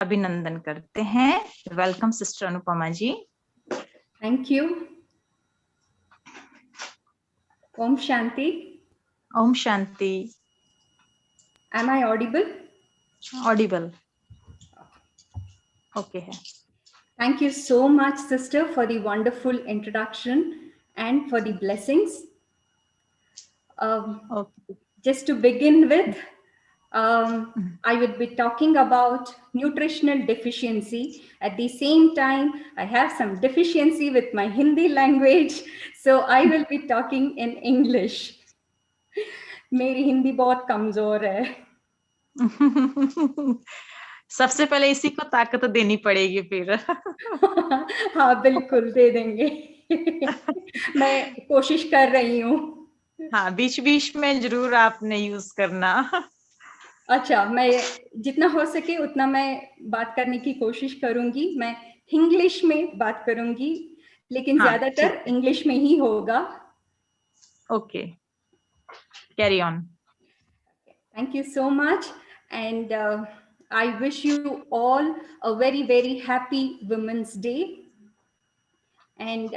अभिनंदन करते हैं। Welcome sister Anupama ji. Thank you. Om Shanti. Om Shanti. Am I audible? Audible okay है। Thank you so much, sister, for the wonderful introduction and for the blessings. Okay. Just to begin with, I would be talking about nutritional deficiency. At the same time, I have some deficiency with my Hindi language, so I will be talking in English. मेरी हिंदी बहुत कमजोर है। सबसे पहले इसी को ताकत देनी पड़ेगी फिर। हाँ बिल्कुल दे देंगे। मैं कोशिश कर रही हूँ। हाँ, बीच बीच में जरूर आपने यूज करना। अच्छा, मैं जितना हो सके उतना मैं बात करने की कोशिश करूंगी। मैं इंग्लिश में बात करूंगी, लेकिन हाँ, ज्यादातर इंग्लिश में ही होगा। Okay, carry on. Thank you so much, and I wish you all a very, very happy Women's Day. And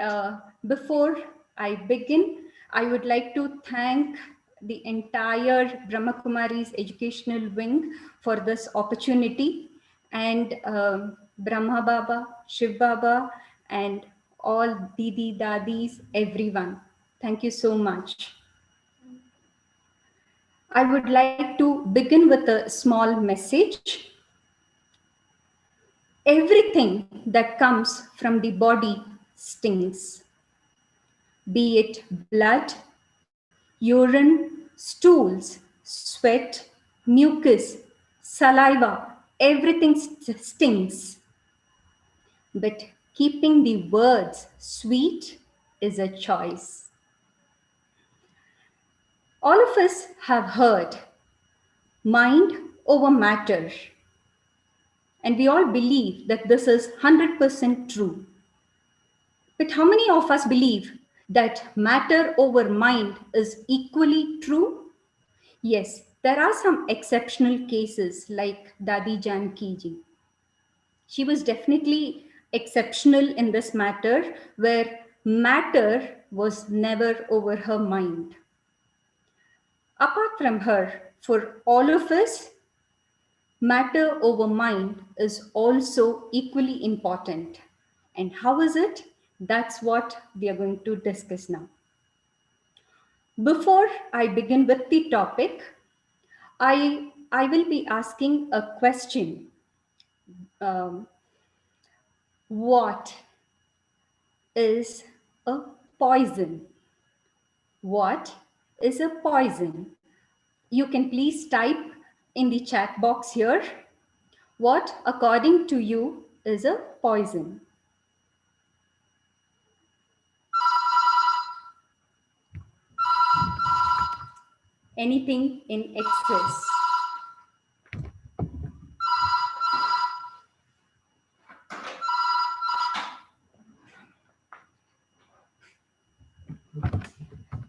before I begin, I would like to thank the entire Brahma Kumari's educational wing for this opportunity, and Brahma Baba, Shiv Baba, and all Didi, Dadis, everyone. Thank you so much. I would like to begin with a small message. Everything that comes from the body stings, be it blood, urine, stools, sweat, mucus, saliva, everything stings. But keeping the words sweet is a choice. All of us have heard mind over matter. And we all believe that this is 100% true. But how many of us believe that matter over mind is equally true? Yes, there are some exceptional cases like Dadi Janki ji. She was definitely exceptional in this matter, where matter was never over her mind. Apart from her, for all of us, matter over mind is also equally important. And how is it? That's what we are going to discuss now. Before I begin with the topic, I will be asking a question. What is a poison? What is a poison? You can please type in the chat box here. What, according to you, is a poison? Anything in excess.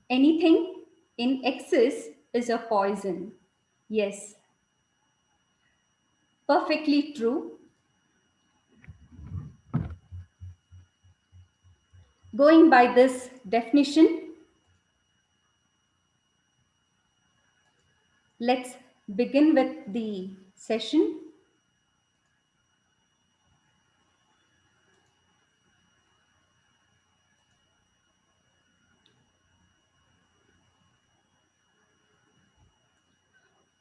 Anything in excess is a poison. Yes. Perfectly true. Going by this definition, let's begin with the session.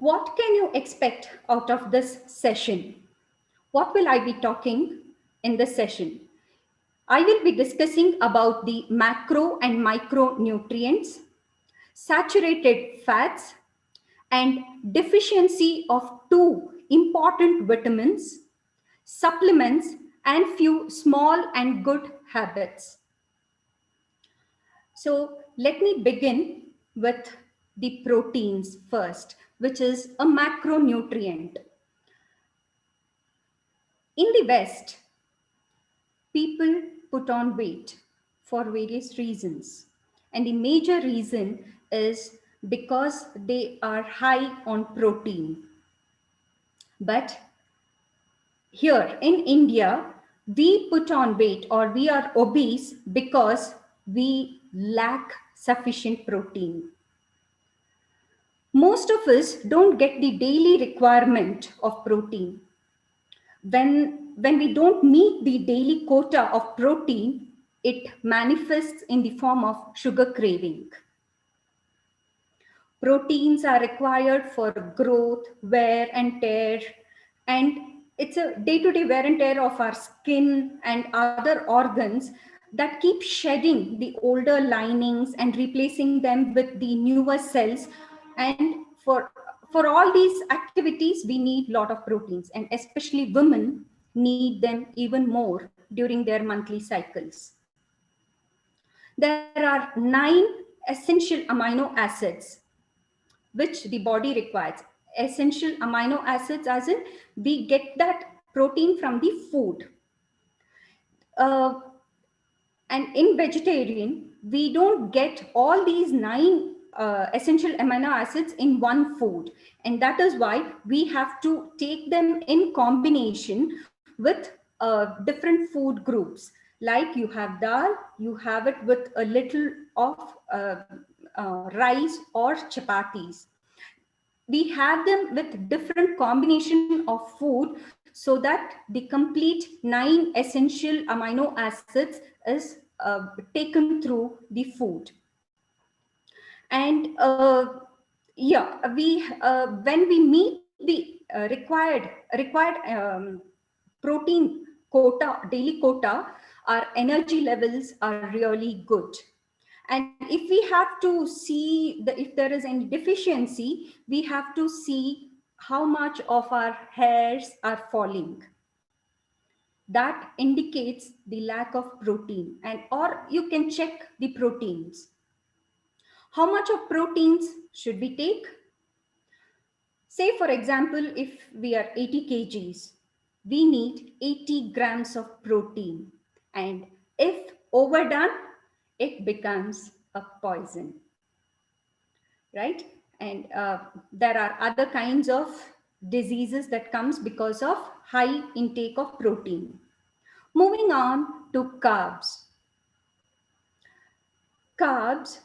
What can you expect out of this session? What will I be talking in this session? I will be discussing about the macro and micronutrients, saturated fats, and deficiency of two important vitamins, supplements, and few small and good habits. So let me begin with the proteins first, which is a macronutrient. In the West, people put on weight for various reasons. And the major reason is because they are high on protein. But here in India, we put on weight or we are obese because we lack sufficient protein. Most of us don't get the daily requirement of protein. When we don't meet the daily quota of protein, it manifests in the form of sugar craving. Proteins are required for growth, wear and tear, and it's a day-to-day wear and tear of our skin and other organs that keep shedding the older linings and replacing them with the newer cells. And for all these activities, we need a lot of proteins, and especially women need them even more during their monthly cycles. There are 9 essential amino acids which the body requires. Essential amino acids, as in we get that protein from the food. Uh, and in vegetarian, we don't get all these 9 essential amino acids in one food. And that is why we have to take them in combination with different food groups. Like you have dal, you have it with a little of rice or chapatis. We have them with different combination of food so that the complete 9 essential amino acids is taken through the food. And yeah, we when we meet the required protein quota, daily quota, our energy levels are really good. And if we have to see if there is any deficiency, we have to see how much of our hairs are falling. That indicates the lack of protein. And or you can check the proteins. How much of proteins should we take? Say, for example, if we are 80 kgs, we need 80 grams of protein. And if overdone, it becomes a poison, right? And there are other kinds of diseases that comes because of high intake of protein. Moving on to carbs. Carbs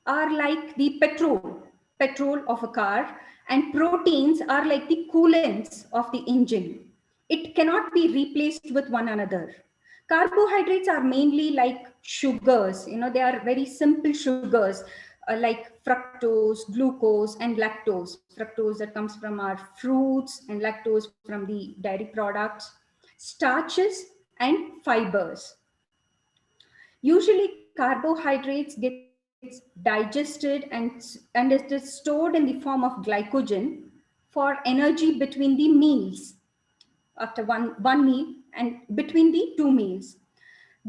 are like the petrol of a car, and proteins are like the coolants of the engine. It cannot be replaced with one another. Carbohydrates are mainly like sugars, they are very simple sugars like fructose, glucose, and lactose. Fructose that comes from our fruits, and lactose from the dairy products, starches, and fibers. Usually, carbohydrates gets digested and it is stored in the form of glycogen for energy between the meals, after one meal and between the 2 meals.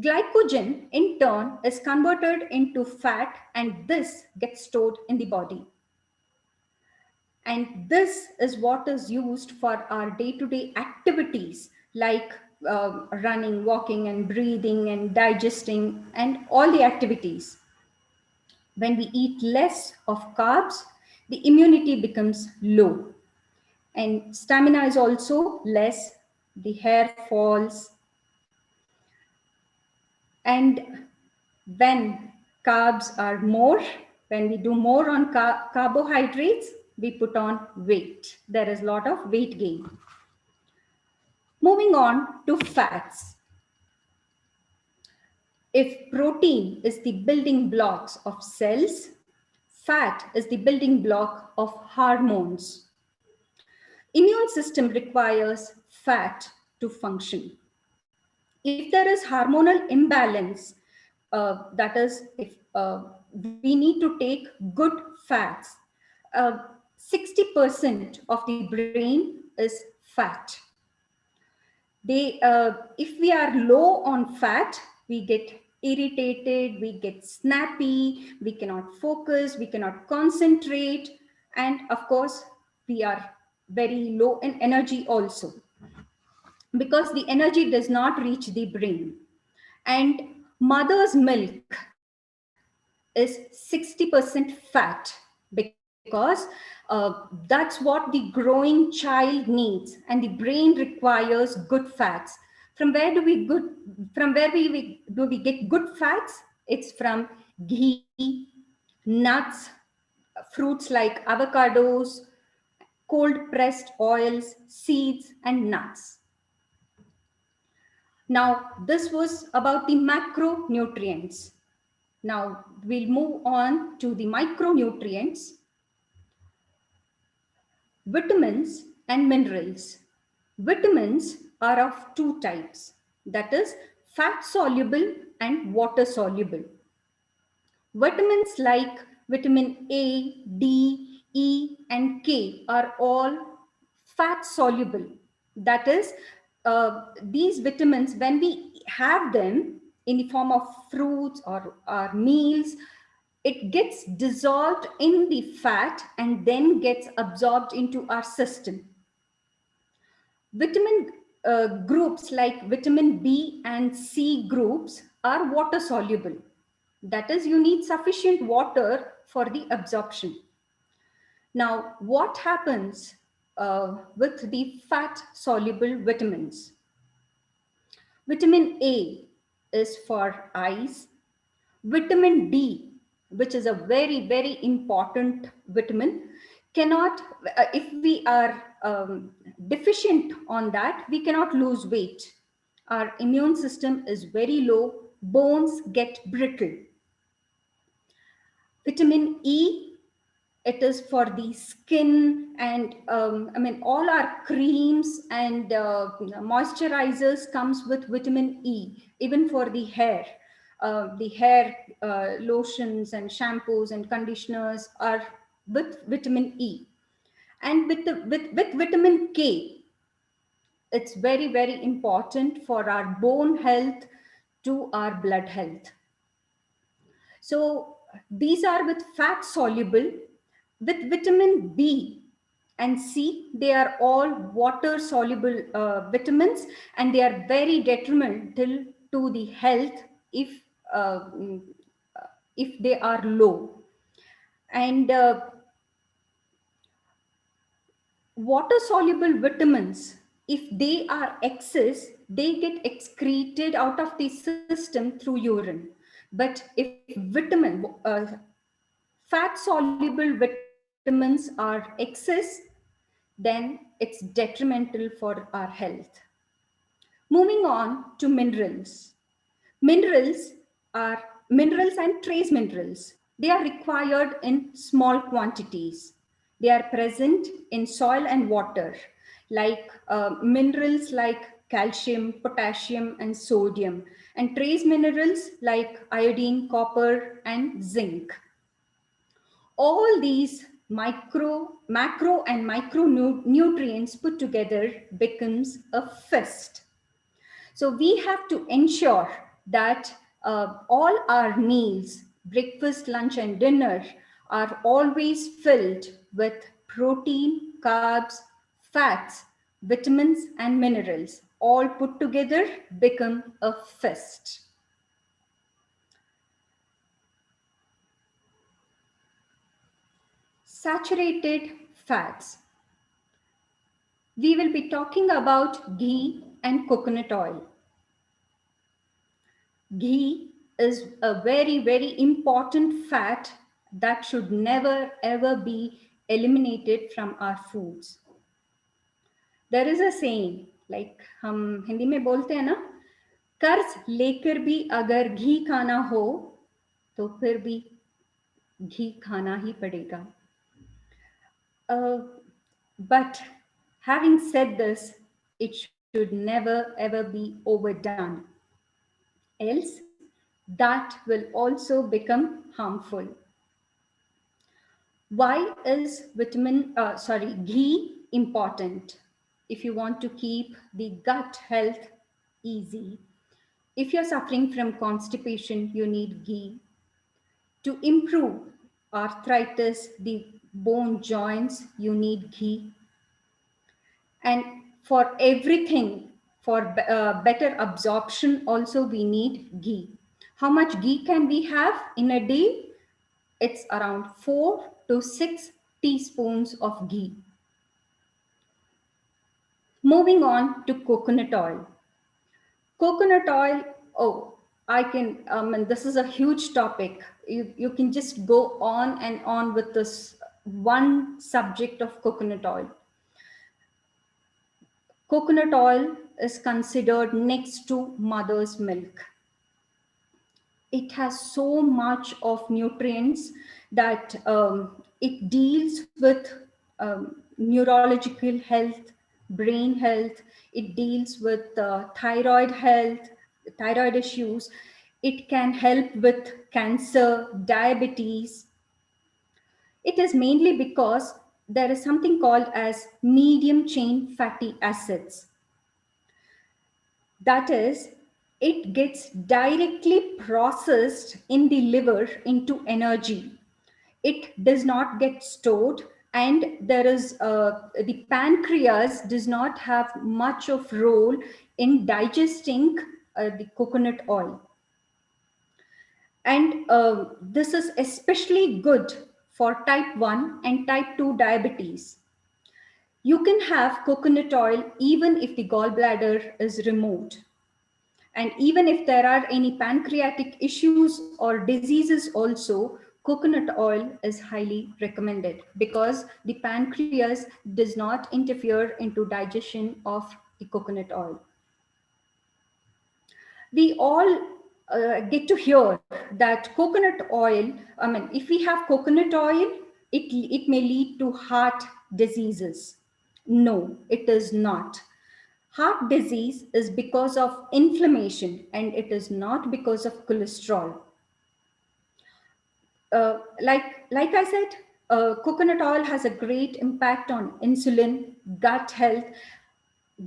Glycogen, in turn, is converted into fat, and this gets stored in the body. And this is what is used for our day-to-day activities like running, walking, and breathing, and digesting, and all the activities. When we eat less of carbs, the immunity becomes low, and stamina is also less, the hair falls. And when carbs are more, when we do more on carbohydrates, we put on weight. There is a lot of weight gain. Moving on to fats. If protein is the building blocks of cells, fat is the building block of hormones. Immune system requires fat to function. If there is hormonal imbalance, that is, if we need to take good fats, 60% of the brain is fat. If we are low on fat, we get irritated, we get snappy, we cannot focus, we cannot concentrate, and of course, we are very low in energy also, because the energy does not reach the brain. And mother's milk is 60% fat because because that's what the growing child needs, and the brain requires good fats. From where do we good? From where do we get good fats? It's from ghee, nuts, fruits like avocados, cold pressed oils, seeds, and nuts. Now, this was about the macronutrients. Now, we'll move on to the micronutrients, vitamins and minerals. Vitamins are of two types, that is, fat soluble and water soluble. Vitamins like vitamin A, D, E, and K are all fat soluble. That is, these vitamins, when we have them in the form of fruits or meals, it gets dissolved in the fat and then gets absorbed into our system. Vitamin groups like vitamin B and C groups are water soluble. That is, you need sufficient water for the absorption. Now, what happens with the fat soluble vitamins? Vitamin A is for eyes. Vitamin D, which is a very, very important vitamin, cannot, if we are deficient on that, we cannot lose weight. Our immune system is very low, bones get brittle. Vitamin E, it is for the skin, and all our creams and moisturizers comes with vitamin E, even for the hair. The hair lotions and shampoos and conditioners are with vitamin E. And with vitamin K, it's very, very important for our bone health to our blood health. So these are with fat soluble. With vitamin B and C, they are all water soluble vitamins, and they are very detrimental to the health uh, mm, if they are low. And water soluble vitamins, if they are excess, they get excreted out of the system through urine. But if fat soluble vitamins are excess, then it's detrimental for our health. Moving on to minerals. Minerals are minerals and trace minerals. They are required in small quantities. They are present in soil and water, like minerals like calcium, potassium, and sodium, and trace minerals like iodine, copper, and zinc. All these macro and micro nutrients put together becomes a feast. So we have to ensure that all our meals, breakfast, lunch, and dinner, are always filled with protein, carbs, fats, vitamins, and minerals. All put together become a feast. Saturated fats. We will be talking about ghee and coconut oil. Ghee is a very, very important fat that should never ever be eliminated from our foods. There is a saying, like हम हिंदी में बोलते हैं ना, कर्ज लेकर भी अगर घी खाना हो तो फिर भी घी खाना ही पड़ेगा. But having said this, it should never ever be overdone. Else, that will also become harmful. Why is ghee important? If you want to keep the gut health easy, if you're suffering from constipation, you need ghee. To improve arthritis, the bone joints, you need ghee. And for everything, for better absorption, also we need ghee. How much ghee can we have in a day? It's around 4 to 6 teaspoons of ghee. Moving on to coconut oil. Coconut oil, oh, and this is a huge topic. You can just go on and on with this one subject of coconut oil. Coconut oil is considered next to mother's milk. It has so much of nutrients that it deals with neurological health, brain health. It deals with thyroid health, thyroid issues. It can help with cancer, diabetes. It is mainly because there is something called as medium chain fatty acids. That is, it gets directly processed in the liver into energy. It does not get stored, and there is the pancreas does not have much of role in digesting the coconut oil. And this is especially good for type 1 and type 2 diabetes. You can have coconut oil even if the gallbladder is removed. And even if there are any pancreatic issues or diseases also, coconut oil is highly recommended because the pancreas does not interfere into digestion of the coconut oil. We all get to hear that coconut oil, if we have coconut oil, it may lead to heart diseases. No, it is not. Heart disease is because of inflammation and it is not because of cholesterol. Like I said, coconut oil has a great impact on insulin, gut health.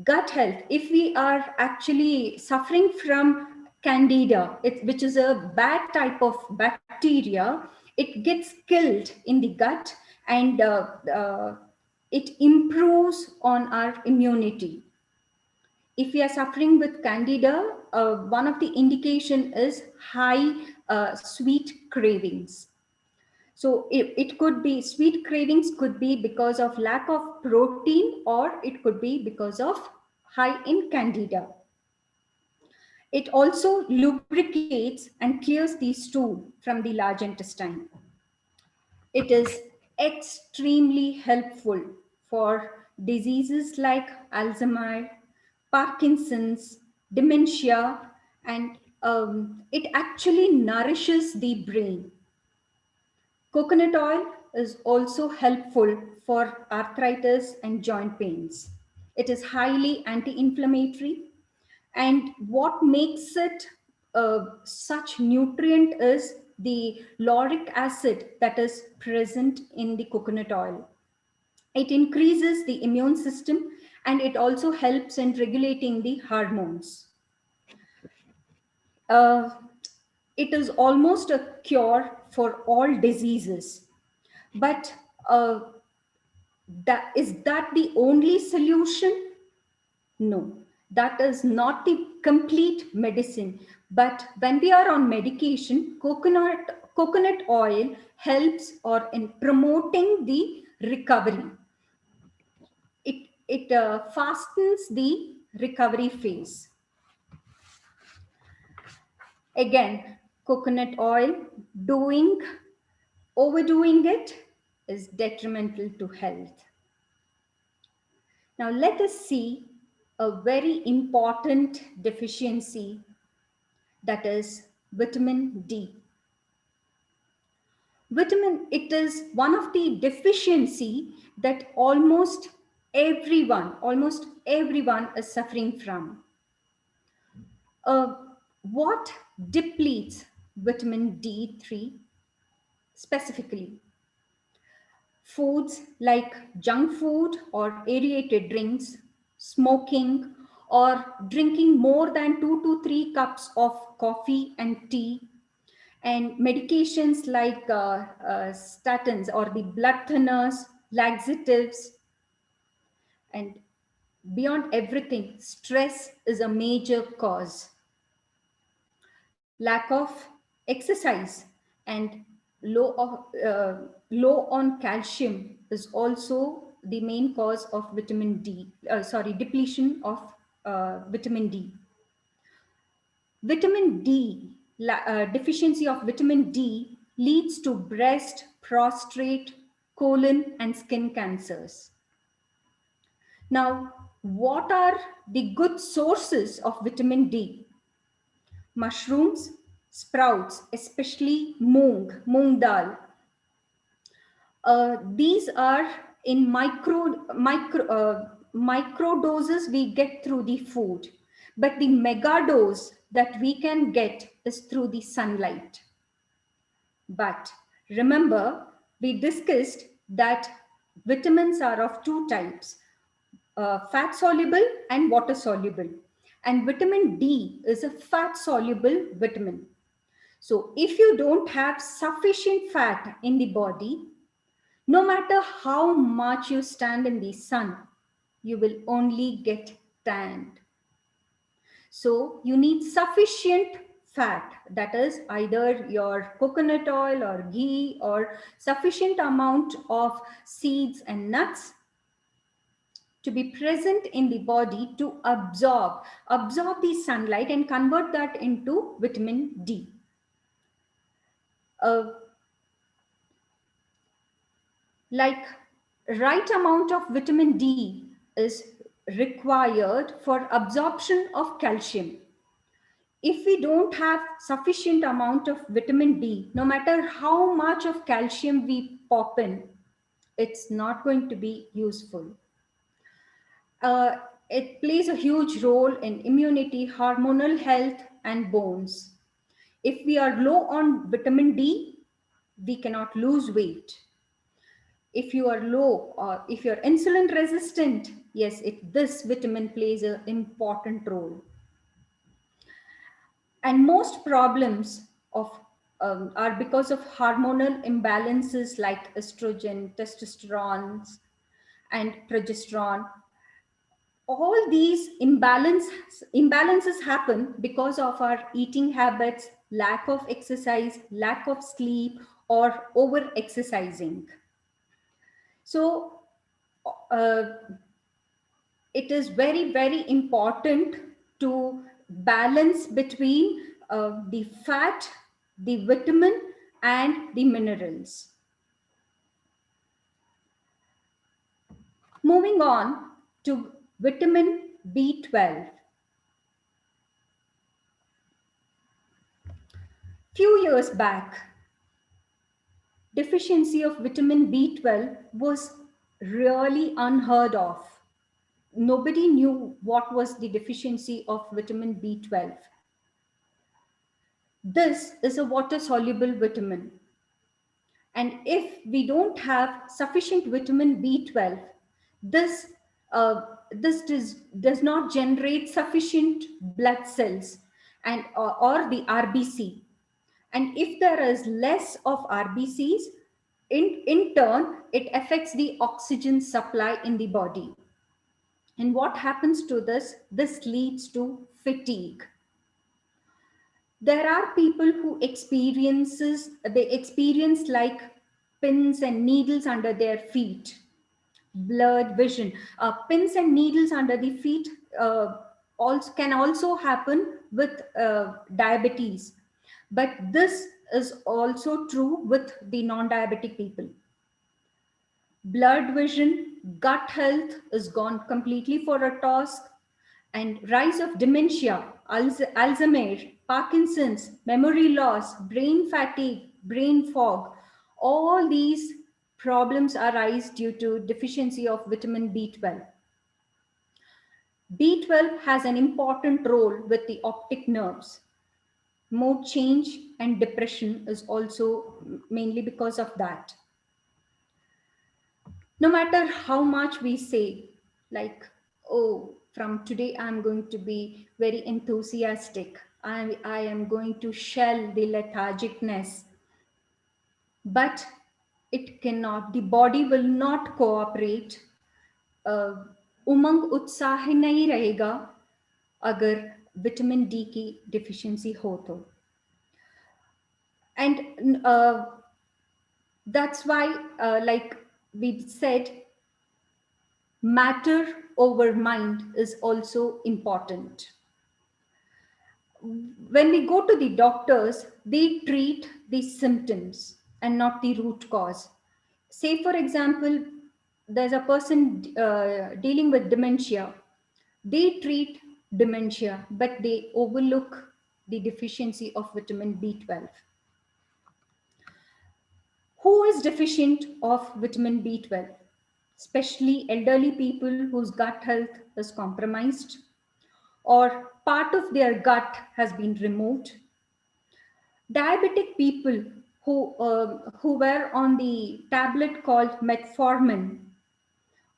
Gut health, if we are actually suffering from candida, which is a bad type of bacteria, it gets killed in the gut, and it improves on our immunity. If we are suffering with candida, one of the indication is high sweet cravings. So it could be, sweet cravings could be because of lack of protein, or it could be because of high in candida. It also lubricates and clears the stool from the large intestine. It is extremely helpful for diseases like Alzheimer's, Parkinson's, dementia, and it actually nourishes the brain. Coconut oil is also helpful for arthritis and joint pains. It is highly anti-inflammatory, and what makes it such nutrient is the lauric acid that is present in the coconut oil. It increases the immune system, and it also helps in regulating the hormones. Uh, it is almost a cure for all diseases. But is that the only solution? No, that is not the complete medicine. But when we are on medication, coconut oil helps or in promoting the recovery. It fastens the recovery phase. Again, coconut oil, overdoing it is detrimental to health. Now let us see a very important deficiency, that is vitamin D. It is one of the deficiency that almost everyone is suffering from. Uh, what depletes vitamin D3 specifically? Foods like junk food or aerated drinks, smoking, or drinking more than 2 to 3 cups of coffee and tea, and medications like statins or the blood thinners, laxatives, and beyond everything, stress is a major cause. Lack of exercise and low on calcium is also the main cause of depletion of vitamin D. Vitamin D, deficiency of vitamin D leads to breast, prostate, colon, and skin cancers. Now, what are the good sources of vitamin D? Mushrooms, sprouts, especially moong dal. These are in micro doses we get through the food, but the mega dose that we can get is through the sunlight. But remember, we discussed that vitamins are of two types, fat soluble and water soluble. And vitamin D is a fat soluble vitamin. So if you don't have sufficient fat in the body, no matter how much you stand in the sun, you will only get tanned. So you need sufficient fat, that is either your coconut oil or ghee or sufficient amount of seeds and nuts to be present in the body to absorb the sunlight and convert that into vitamin D. Like right amount of vitamin D is required for absorption of calcium. If we don't have sufficient amount of vitamin D, no matter how much of calcium we pop in, it's not going to be useful. It plays a huge role in immunity, hormonal health, and bones. If we are low on vitamin D, we cannot lose weight. If you are low or if you're insulin resistant, yes, this vitamin plays an important role. And most problems are because of hormonal imbalances like estrogen, testosterone, and progesterone. All these imbalances happen because of our eating habits, lack of exercise, lack of sleep, or over exercising. So it is very, very important to balance between the fat, the vitamin, and the minerals. Moving on to vitamin B12. Few years back, deficiency of vitamin B12 was really unheard of. Nobody knew what was the deficiency of vitamin B12. This is a water-soluble vitamin. And if we don't have sufficient vitamin B12, this does not generate sufficient blood cells and or the RBC. And if there is less of RBCs, in turn, it affects the oxygen supply in the body. And what happens to this? This leads to fatigue. There are people who experience like pins and needles under their feet, blurred vision. Pins and needles under the feet can also happen with diabetes. But this is also true with the non-diabetic people. Blurred vision, gut health is gone completely for a toss, and rise of dementia, Alzheimer's, Parkinson's, memory loss, brain fatigue, brain fog, all these problems arise due to deficiency of vitamin B12. B12 has an important role with the optic nerves. Mood change and depression is also mainly because of that. No matter how much we say, like, oh, from today I'm going to be very enthusiastic, I am going to shell the lethargicness, but it cannot, the body will not cooperate. उमंग उत्साह ही नहीं रहेगा अगर vitamin D की deficiency हो तो. And That's why, like we said, matter over mind is also important. When we go to the doctors, they treat the symptoms and not the root cause. Say, for example, there's a person dealing with dementia. They treat dementia, but they overlook the deficiency of vitamin B12. Who is deficient of vitamin B12? Especially elderly people whose gut health is compromised or part of their gut has been removed. Diabetic people who were on the tablet called metformin,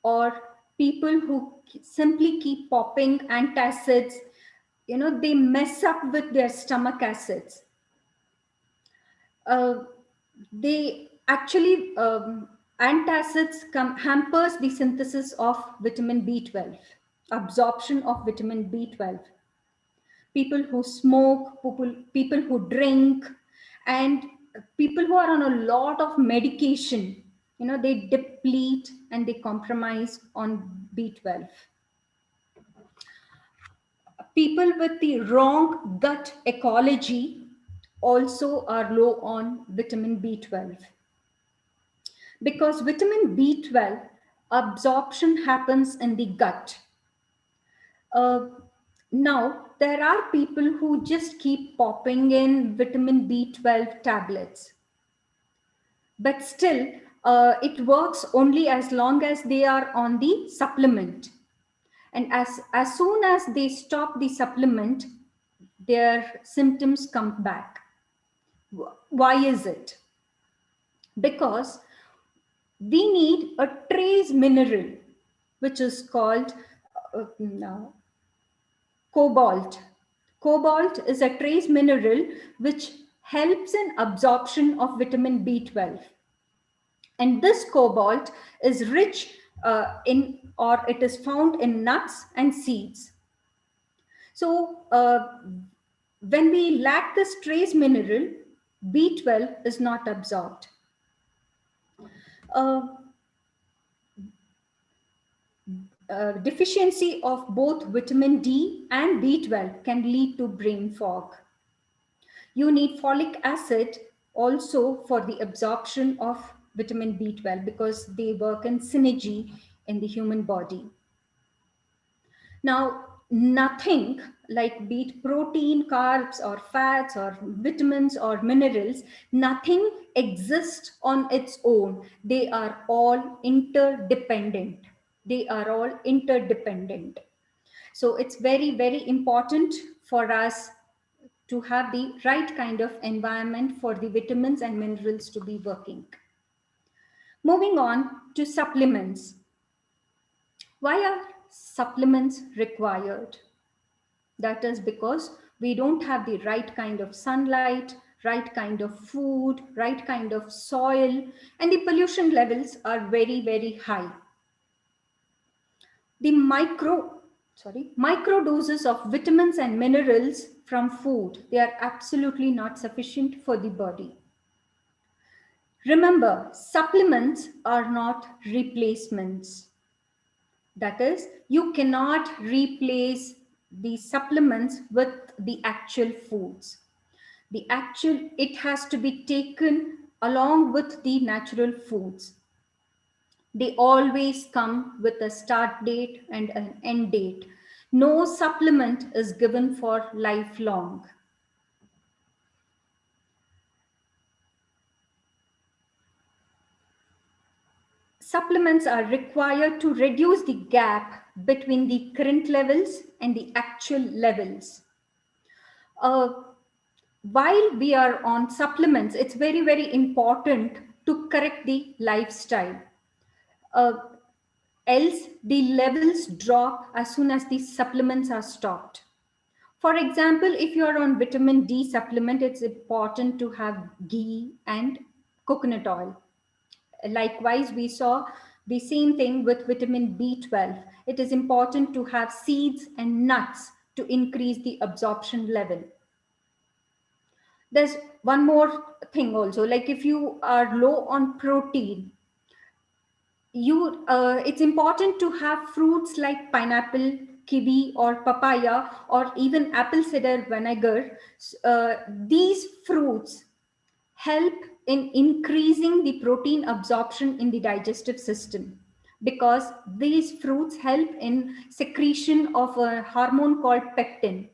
or people who simply keep popping antacids, they mess up with their stomach acids. uh, they actually Antacids hampers the synthesis of vitamin B12, absorption of vitamin B12. People who smoke, people who drink, and people who are on a lot of medication, they deplete and they compromise on B12. People with the wrong gut ecology also are low on vitamin B12, because vitamin B12 absorption happens in the gut. Uh, Now, there are people who just keep popping in vitamin B12 tablets, but still, it works only as long as they are on the supplement. And as soon as they stop the supplement, their symptoms come back. Why is it? Because we need a trace mineral, which is called no, cobalt. Cobalt is a trace mineral which helps in absorption of vitamin B12. And this cobalt is rich in, or it is found in nuts and seeds. So, when we lack this trace mineral, B12 is not absorbed. Uh, Deficiency of both vitamin D and B12 can lead to brain fog. You need folic acid also for the absorption of vitamin B12 because they work in synergy in the human body. Now, nothing like be it protein, carbs, or fats, or vitamins, or minerals, nothing exists on its own. They are all interdependent. They are all interdependent. So it's very, very important for us to have the right kind of environment for the vitamins and minerals to be working. Moving on to supplements. Why are supplements required? That is because we don't have the right kind of sunlight, right kind of food, right kind of soil, and the pollution levels are very, very high. The micro doses of vitamins and minerals from food, they are absolutely not sufficient for the body. Remember, supplements are not replacements. That is, you cannot replace the supplements with the actual foods. It has to be taken along with the natural foods. They always come with a start date and an end date. No supplement is given for lifelong. Supplements are required to reduce the gap between the current levels and the actual levels. Uh, while we are on supplements, it's very, very important to correct the lifestyle. Uh, Else, the levels drop as soon as the supplements are stopped. For example, if you are on vitamin D supplement, it's important to have ghee and coconut oil. Likewise, we saw the same thing with vitamin B12. It is important to have seeds and nuts to increase the absorption level. There's one more thing also, like if you are low on protein, it's important to have fruits like pineapple, kiwi, or papaya, or even apple cider vinegar. These fruits help in increasing the protein absorption in the digestive system, because these fruits help in secretion of a hormone called peptin.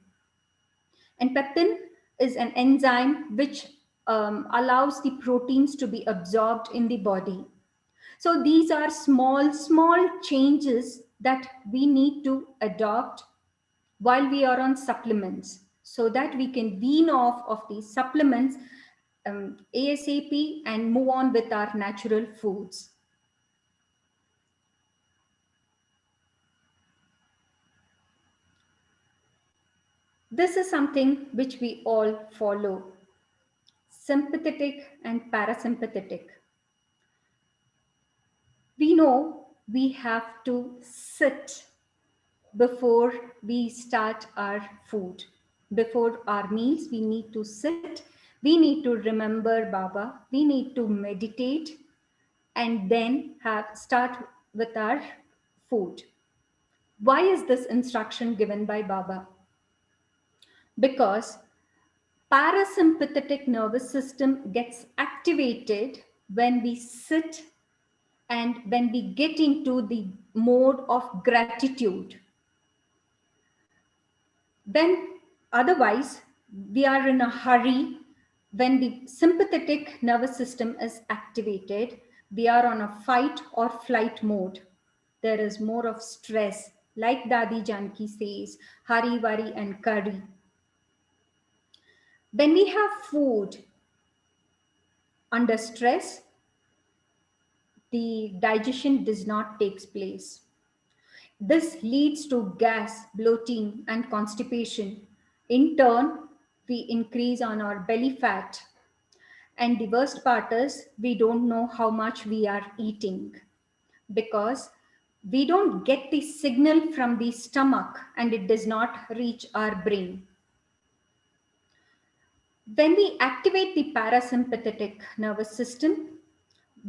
And peptin is an enzyme which allows the proteins to be absorbed in the body. So these are small changes that we need to adopt while we are on supplements, so that we can wean off of these supplements ASAP and move on with our natural foods. This is something which we all follow: sympathetic and parasympathetic. We know we have to sit before we start our food. Before our meals, we need to sit, we need to remember Baba, we need to meditate, and then start with our food. Why is this instruction given by Baba? Because parasympathetic nervous system gets activated when we sit and when we get into the mode of gratitude. Then, otherwise, we are in a hurry. When the sympathetic nervous system is activated, we are on a fight or flight mode. There is more of stress, like Dadi Janki says, hurry, worry, and curry. When we have food under stress, the digestion does not take place. This leads to gas, bloating, and constipation. In turn, we increase on our belly fat. And the worst part is we don't know how much we are eating, because we don't get the signal from the stomach and it does not reach our brain. When we activate the parasympathetic nervous system,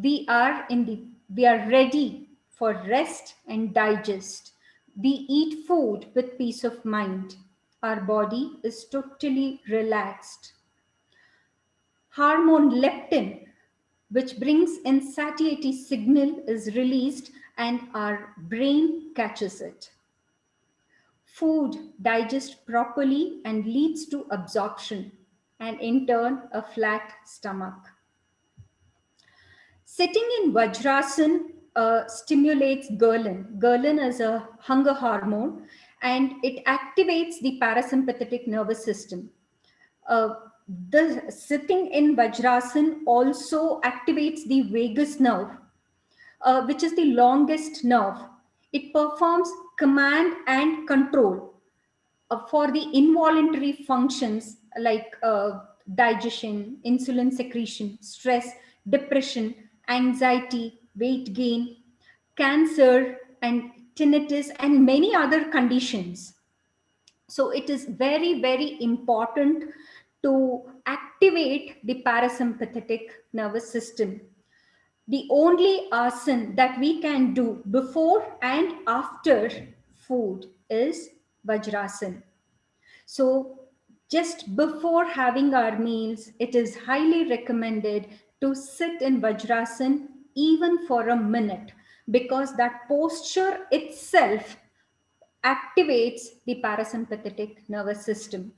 we are ready for rest and digest. We eat food with peace of mind. Our body is totally relaxed. Hormone leptin, which brings in satiety signal, is released and our brain catches it. Food digests properly and leads to absorption, and in turn a flat stomach. Sitting in Vajrasan stimulates ghrelin. Ghrelin is a hunger hormone and it activates the parasympathetic nervous system. The sitting in Vajrasan also activates the vagus nerve, which is the longest nerve. It performs command and control for the involuntary functions like digestion, insulin secretion, stress, depression, anxiety, weight gain, cancer, and tinnitus, and many other conditions. So it is very important to activate the parasympathetic nervous system. The only asana that we can do before and after food is Vajrasan. So just before having our meals, it is highly recommended to sit in Vajrasan even for a minute, because that posture itself activates the parasympathetic nervous system.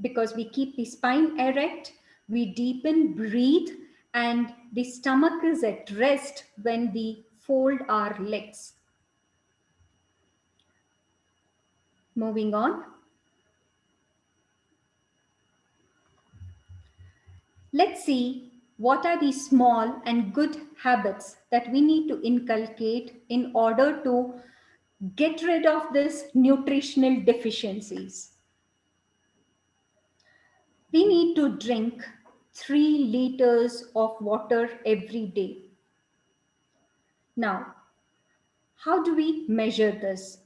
Because we keep the spine erect, we deepen, breathe, and the stomach is at rest when we fold our legs. Moving on. Let's see what are the small and good habits that we need to inculcate in order to get rid of this nutritional deficiencies. We need to drink 3 liters of water every day. Now, how do we measure this?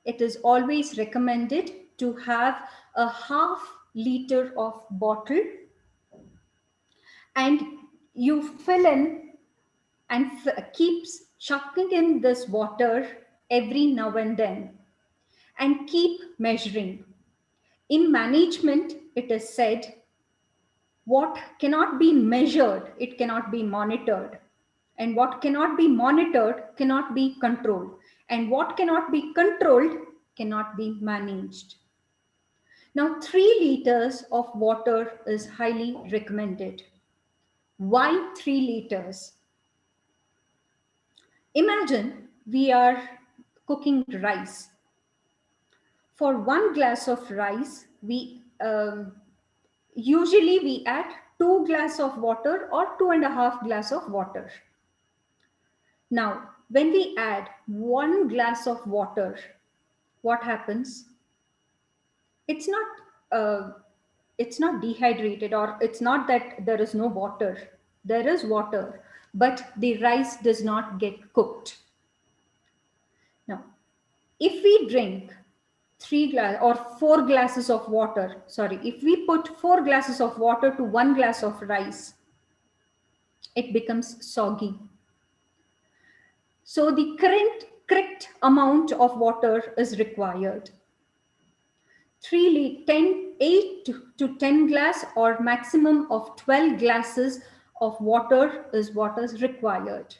It is always recommended to have a half liter of bottle And you fill in and keeps chucking in this water every now and then, and keep measuring. In management, it is said, what cannot be measured, it cannot be monitored. And what cannot be monitored cannot be controlled. And what cannot be controlled cannot be managed. Now, 3 liters of water is highly recommended. Why 3 liters? Imagine we are cooking rice. For 1 glass of rice, we usually we add 2 glass of water or 2.5 glass of water. Now, when we add 1 glass of water, what happens? It's not uh, it's not dehydrated, or it's not that there is no water. There is water, but the rice does not get cooked. Now, if we drink 3 glass or 4 glasses of water, sorry, if we put 4 glasses of water to 1 glass of rice, it becomes soggy. So the correct amount of water is required. 8 to 10 glass or maximum of 12 glasses of water is what is required.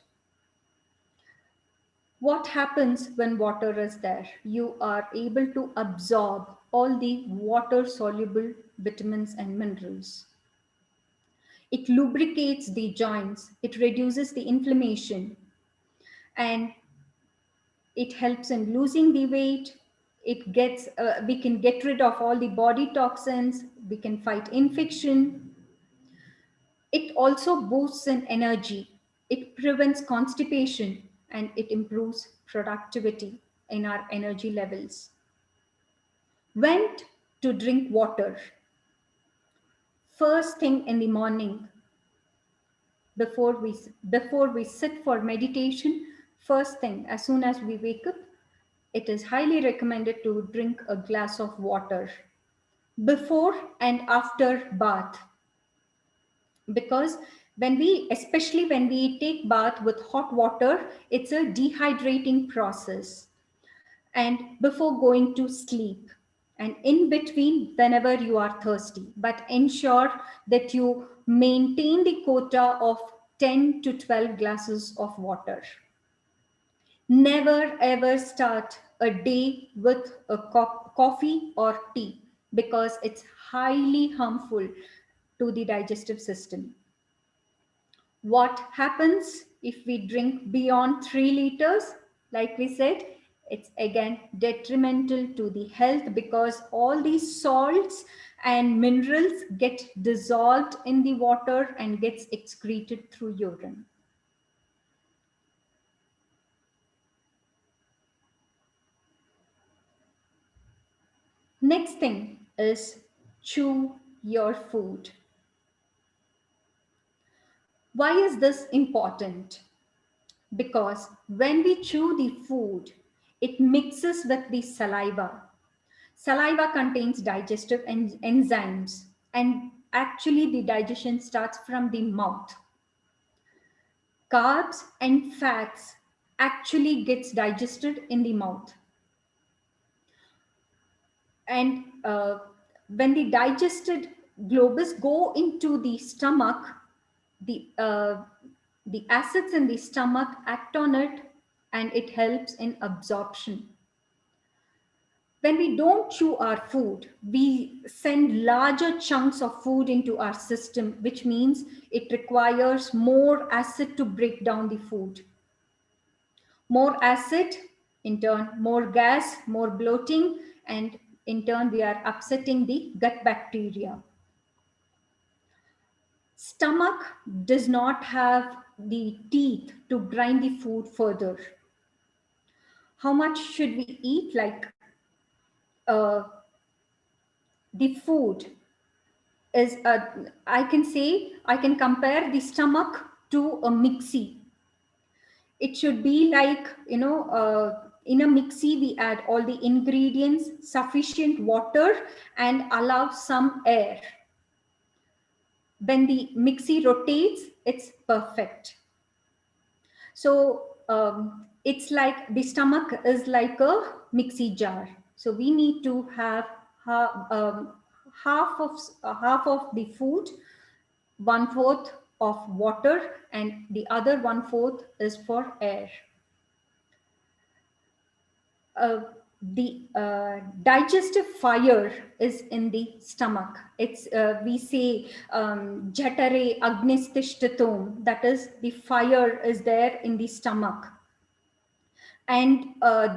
What happens when water is there? You are able to absorb all the water soluble vitamins and minerals. It lubricates the joints, it reduces the inflammation, and it helps in losing the weight. It gets we can get rid of all the body toxins, we can fight infection. It also boosts in energy, it prevents constipation, and it improves productivity in our energy levels. When to drink water? First thing in the morning, before we sit for meditation, first thing as soon as we wake up, it is highly recommended to drink a glass of water before and after bath. Because especially when we take bath with hot water, it's a dehydrating process. And before going to sleep, and in between, whenever you are thirsty, but ensure that you maintain the quota of 10 to 12 glasses of water. Never ever start a day with a coffee or tea, because it's highly harmful to the digestive system. What happens if we drink beyond 3 liters? Like we said, it's again detrimental to the health, because all these salts and minerals get dissolved in the water and gets excreted through urine. Next thing is chew your food. Why is this important? Because when we chew the food, it mixes with the saliva. Saliva contains digestive enzymes, and actually the digestion starts from the mouth. Carbs and fats actually gets digested in the mouth. And when the digested globus go into the stomach, the acids in the stomach act on it, and it helps in absorption. When we don't chew our food, we send larger chunks of food into our system, which means it requires more acid to break down the food. More acid, in turn, more gas, more bloating, and in turn, we are upsetting the gut bacteria. Stomach does not have the teeth to grind the food further. How much should we eat? Like the food is, I can say, I can compare the stomach to a mixie. It should be like, in a mixie, we add all the ingredients, sufficient water, and allow some air. When the mixie rotates, it's perfect. So it's like the stomach is like a mixie jar. So we need to have ha- um, half of the food, one fourth of water, and the other one fourth is for air. uh, the digestive fire is in the stomach. It's we say jatare agnistishtatom, that is the fire is there in the stomach, and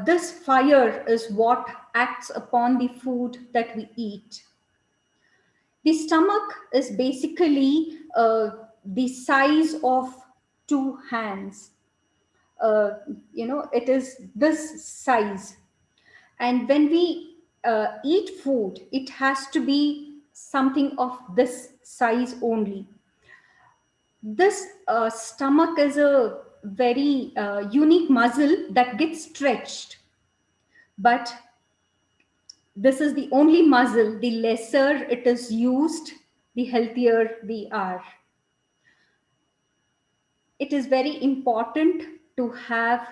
this fire is what acts upon the food that we eat. The stomach is basically the size of two hands. uh, it is this size. And when we eat food, it has to be something of this size only. This stomach is a very unique muscle that gets stretched, but this is the only muscle. The lesser it is used, the healthier we are. It is very important to have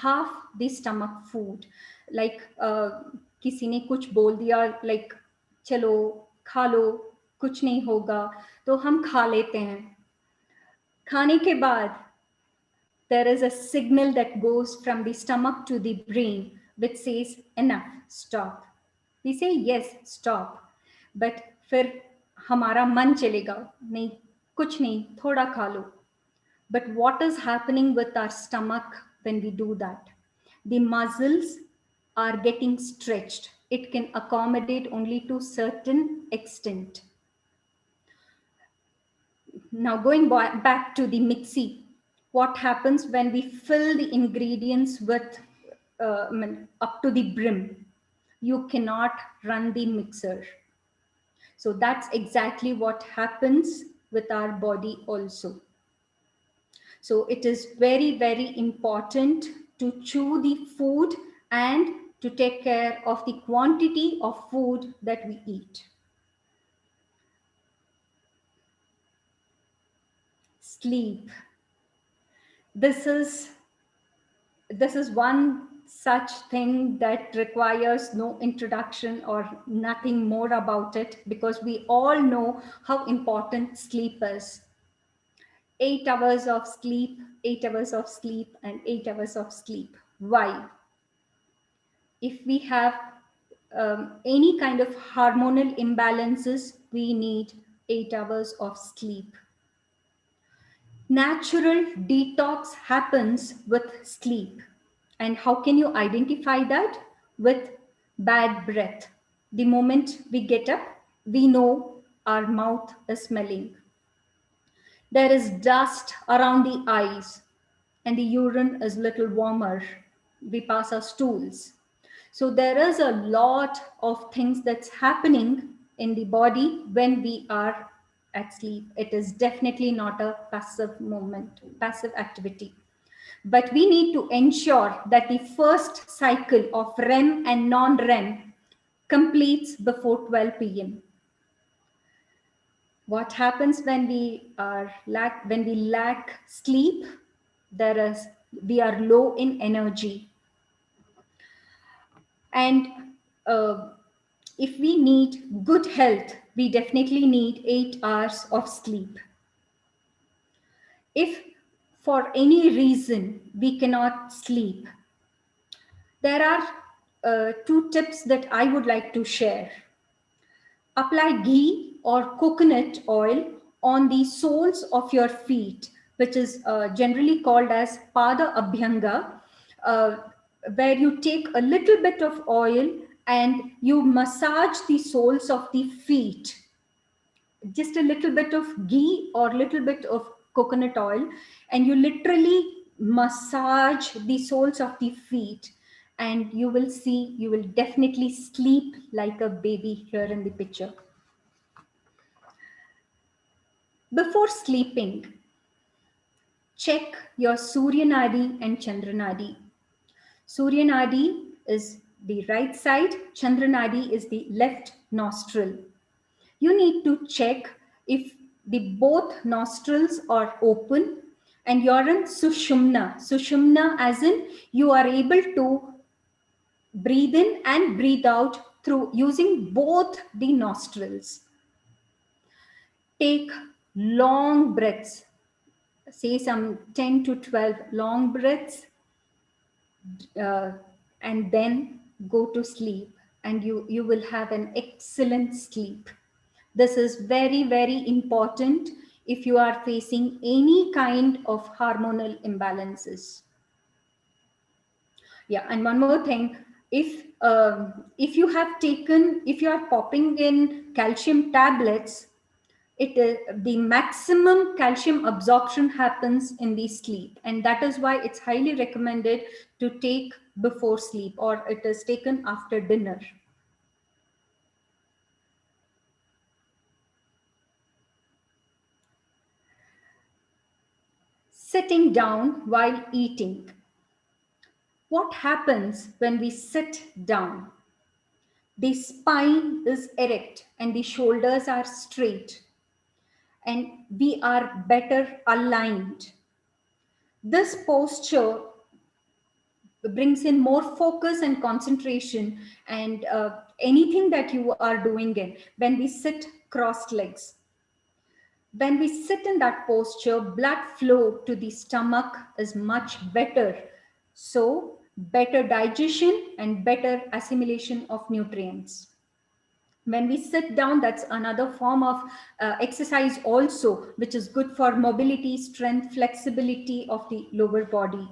half the stomach food. Like किसी ने कुछ बोल दिया, like चलो खा लो, कुछ नहीं होगा, तो हम खा लेते हैं. खाने के बाद there is a signal that goes from the stomach to the brain which says enough, stop. We say yes, stop, but फिर हमारा मन चलेगा, नहीं कुछ नहीं, थोड़ा खा लो. But what is happening with our stomach when we do that? The muscles are getting stretched. It can accommodate only to certain extent. Now going back to the mixie, what happens when we fill the ingredients with up to the brim? You cannot run the mixer. So that's exactly what happens with our body also. So it is very, very important to chew the food and to take care of the quantity of food that we eat. Sleep. This is one such thing that requires no introduction or nothing more about it, because we all know how important sleep is. 8 hours of sleep, 8 hours of sleep, and 8 hours of sleep. Why? If we have any kind of hormonal imbalances, we need 8 hours of sleep. Natural detox happens with sleep. And how can you identify that? With bad breath. The moment we get up, we know our mouth is smelling. There is dust around the eyes, and the urine is little warmer. We pass our stools. So there is a lot of things that's happening in the body when we are at sleep. It is definitely not a passive moment, passive activity. But we need to ensure that the first cycle of REM and non-REM completes before 12 p.m. What happens when we lack sleep? We are low in energy. And if we need good health, we definitely need 8 hours of sleep. If for any reason we cannot sleep, there are two tips that I would like to share. Apply ghee or coconut oil on the soles of your feet, which is generally called as Pada Abhyanga, uh, where you take a little bit of oil and you massage the soles of the feet. Just a little bit of ghee or little bit of coconut oil, and you literally massage the soles of the feet, and you will see, you will definitely sleep like a baby here in the picture. Before sleeping, check your Surya Nadi and Chandra Nadi. Surya Nadi is the right side, Chandra Nadi is the left nostril. You need to check if the both nostrils are open and you're in sushumna as in you are able to breathe in and breathe out through using both the nostrils. Take long breaths, say some 10 to 12 long breaths, uh, and then go to sleep, and you will have an excellent sleep. This is very, very important if you are facing any kind of hormonal imbalances. Yeah, and one more thing, if you have taken, if you are popping in calcium tablets, it is the maximum calcium absorption happens in the sleep, and that is why it's highly recommended to take before sleep, or it is taken after dinner. Sitting down while eating. What happens when we sit down? The spine is erect and the shoulders are straight, and we are better aligned. This posture brings in more focus and concentration, and anything that you are doing in when we sit crossed legs. When we sit in that posture, blood flow to the stomach is much better. So, better digestion and better assimilation of nutrients. When we sit down, that's another form of exercise also, which is good for mobility, strength, flexibility of the lower body.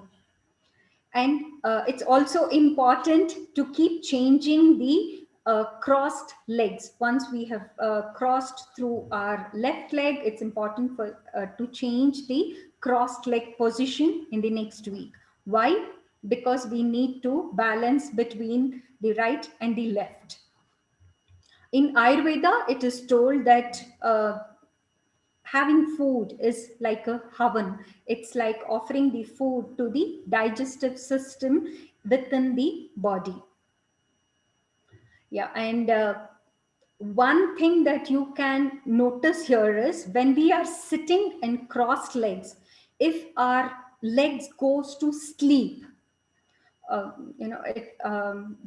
And it's also important to keep changing the crossed legs. Once we have crossed through our left leg, it's important for to change the crossed leg position in the next week. Why? Because we need to balance between the right and the left. In Ayurveda, it is told that having food is like a havan. It's like offering the food to the digestive system within the body. Yeah, and one thing that you can notice here is when we are sitting in crossed legs, if our legs goes to sleep,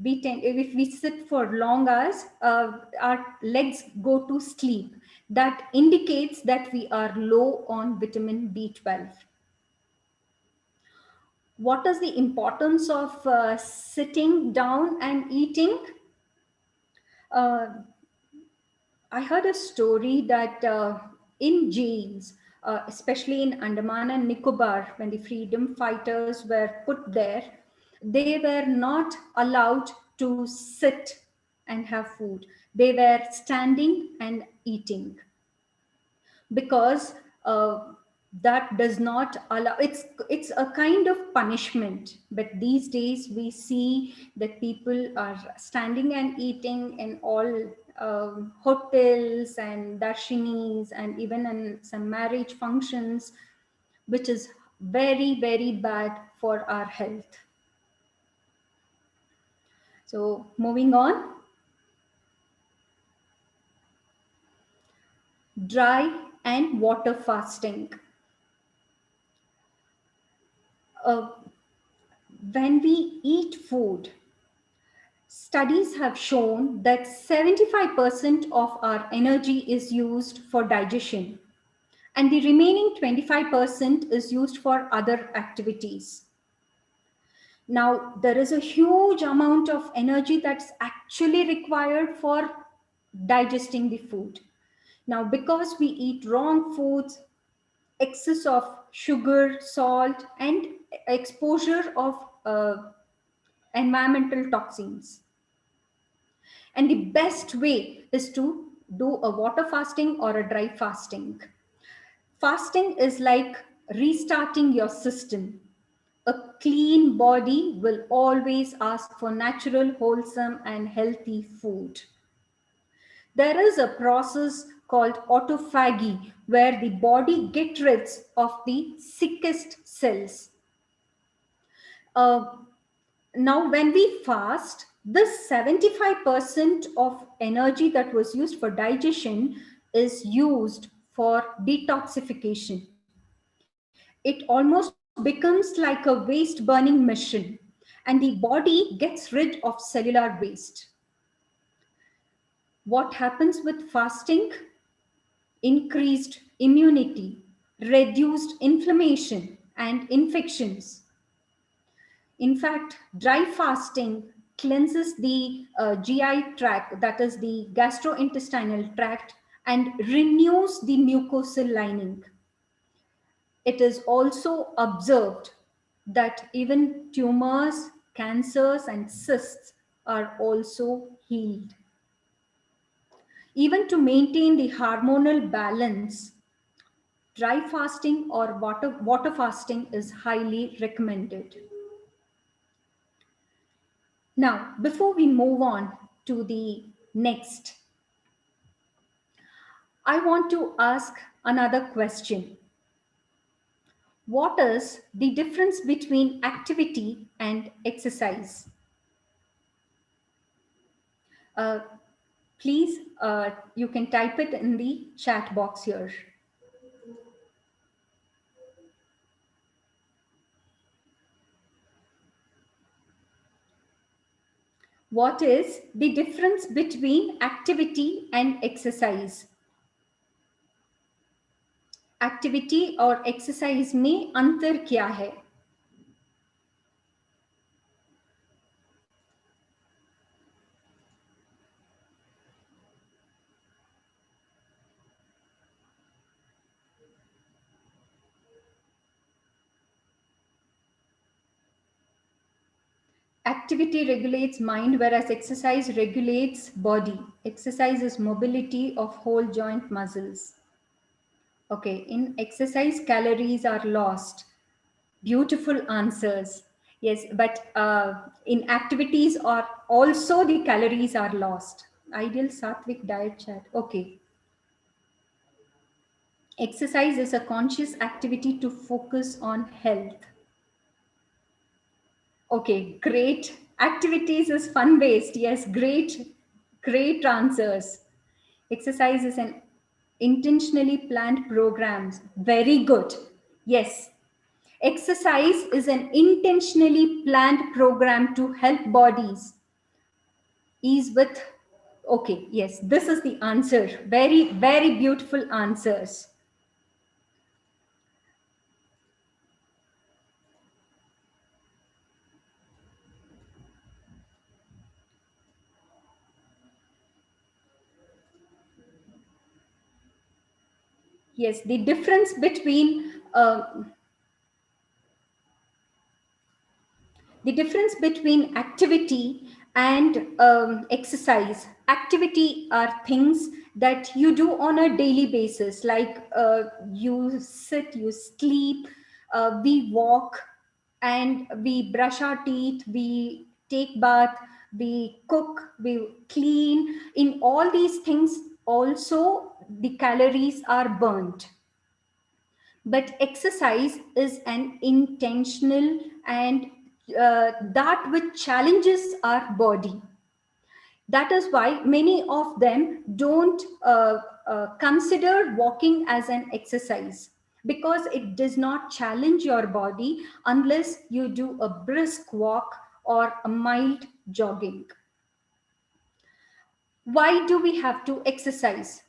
we tend, if we sit for long hours, our legs go to sleep. That indicates that we are low on vitamin B12. What is the importance of sitting down and eating? uh, I heard a story that in jails, especially in Andaman and Nicobar, when the freedom fighters were put there, they were not allowed to sit and have food. They were standing and eating, because that does not allow, it's a kind of punishment. But these days we see that people are standing and eating in all hotels and darshinis, and even in some marriage functions, which is very, very bad for our health. So moving on, dry and water fasting. uh, when we eat food, studies have shown that 75% of our energy is used for digestion, and the remaining 25% is used for other activities. Now, there is a huge amount of energy that's actually required for digesting the food. Now, because we eat wrong foods, excess of sugar, salt, and exposure of environmental toxins. And the best way is to do a water fasting or a dry fasting. Fasting is like restarting your system. A clean body will always ask for natural, wholesome, and healthy food. There is a process called autophagy where the body gets rid of the sickest cells. Uh, Now, when we fast, this 75% of energy that was used for digestion is used for detoxification. It almost becomes like a waste burning machine, and the body gets rid of cellular waste. What happens with fasting? Increased immunity, reduced inflammation and infections. In fact, dry fasting cleanses the GI tract, that is the gastrointestinal tract, and renews the mucosal lining. It is also observed that even tumors, cancers, and cysts are also healed. Even to maintain the hormonal balance, dry fasting or water fasting is highly recommended. Now, before we move on to the next, I want to ask another question. What is the difference between activity and exercise? Uh, Please, you can type it in the chat box here. What is the difference between activity and exercise? Activity और exercise में अंतर क्या है? Activity regulates mind, whereas exercise regulates body. Exercise is mobility of whole joint muscles. Okay, in exercise calories are lost. Beautiful answers. Yes, but in activities are also the calories are lost. Ideal sattvic diet chat. Okay. Exercise is a conscious activity to focus on health. Okay, great. Activities is fun based. Yes, great answers. Exercise is an intentionally planned programs. Very good. Yes. Exercise is an intentionally planned program to help bodies ease with. Okay, yes, this is the answer. Very beautiful answers. Yes, the difference between activity and exercise. Activity are things that you do on a daily basis, like you sit, you sleep, we walk, and we brush our teeth, we take bath, we cook, we clean. In all these things also the calories are burnt, but exercise is an intentional and that which challenges our body. That is why many of them don't consider walking as an exercise, because it does not challenge your body unless you do a brisk walk or a mild jogging. Why do we have to exercise?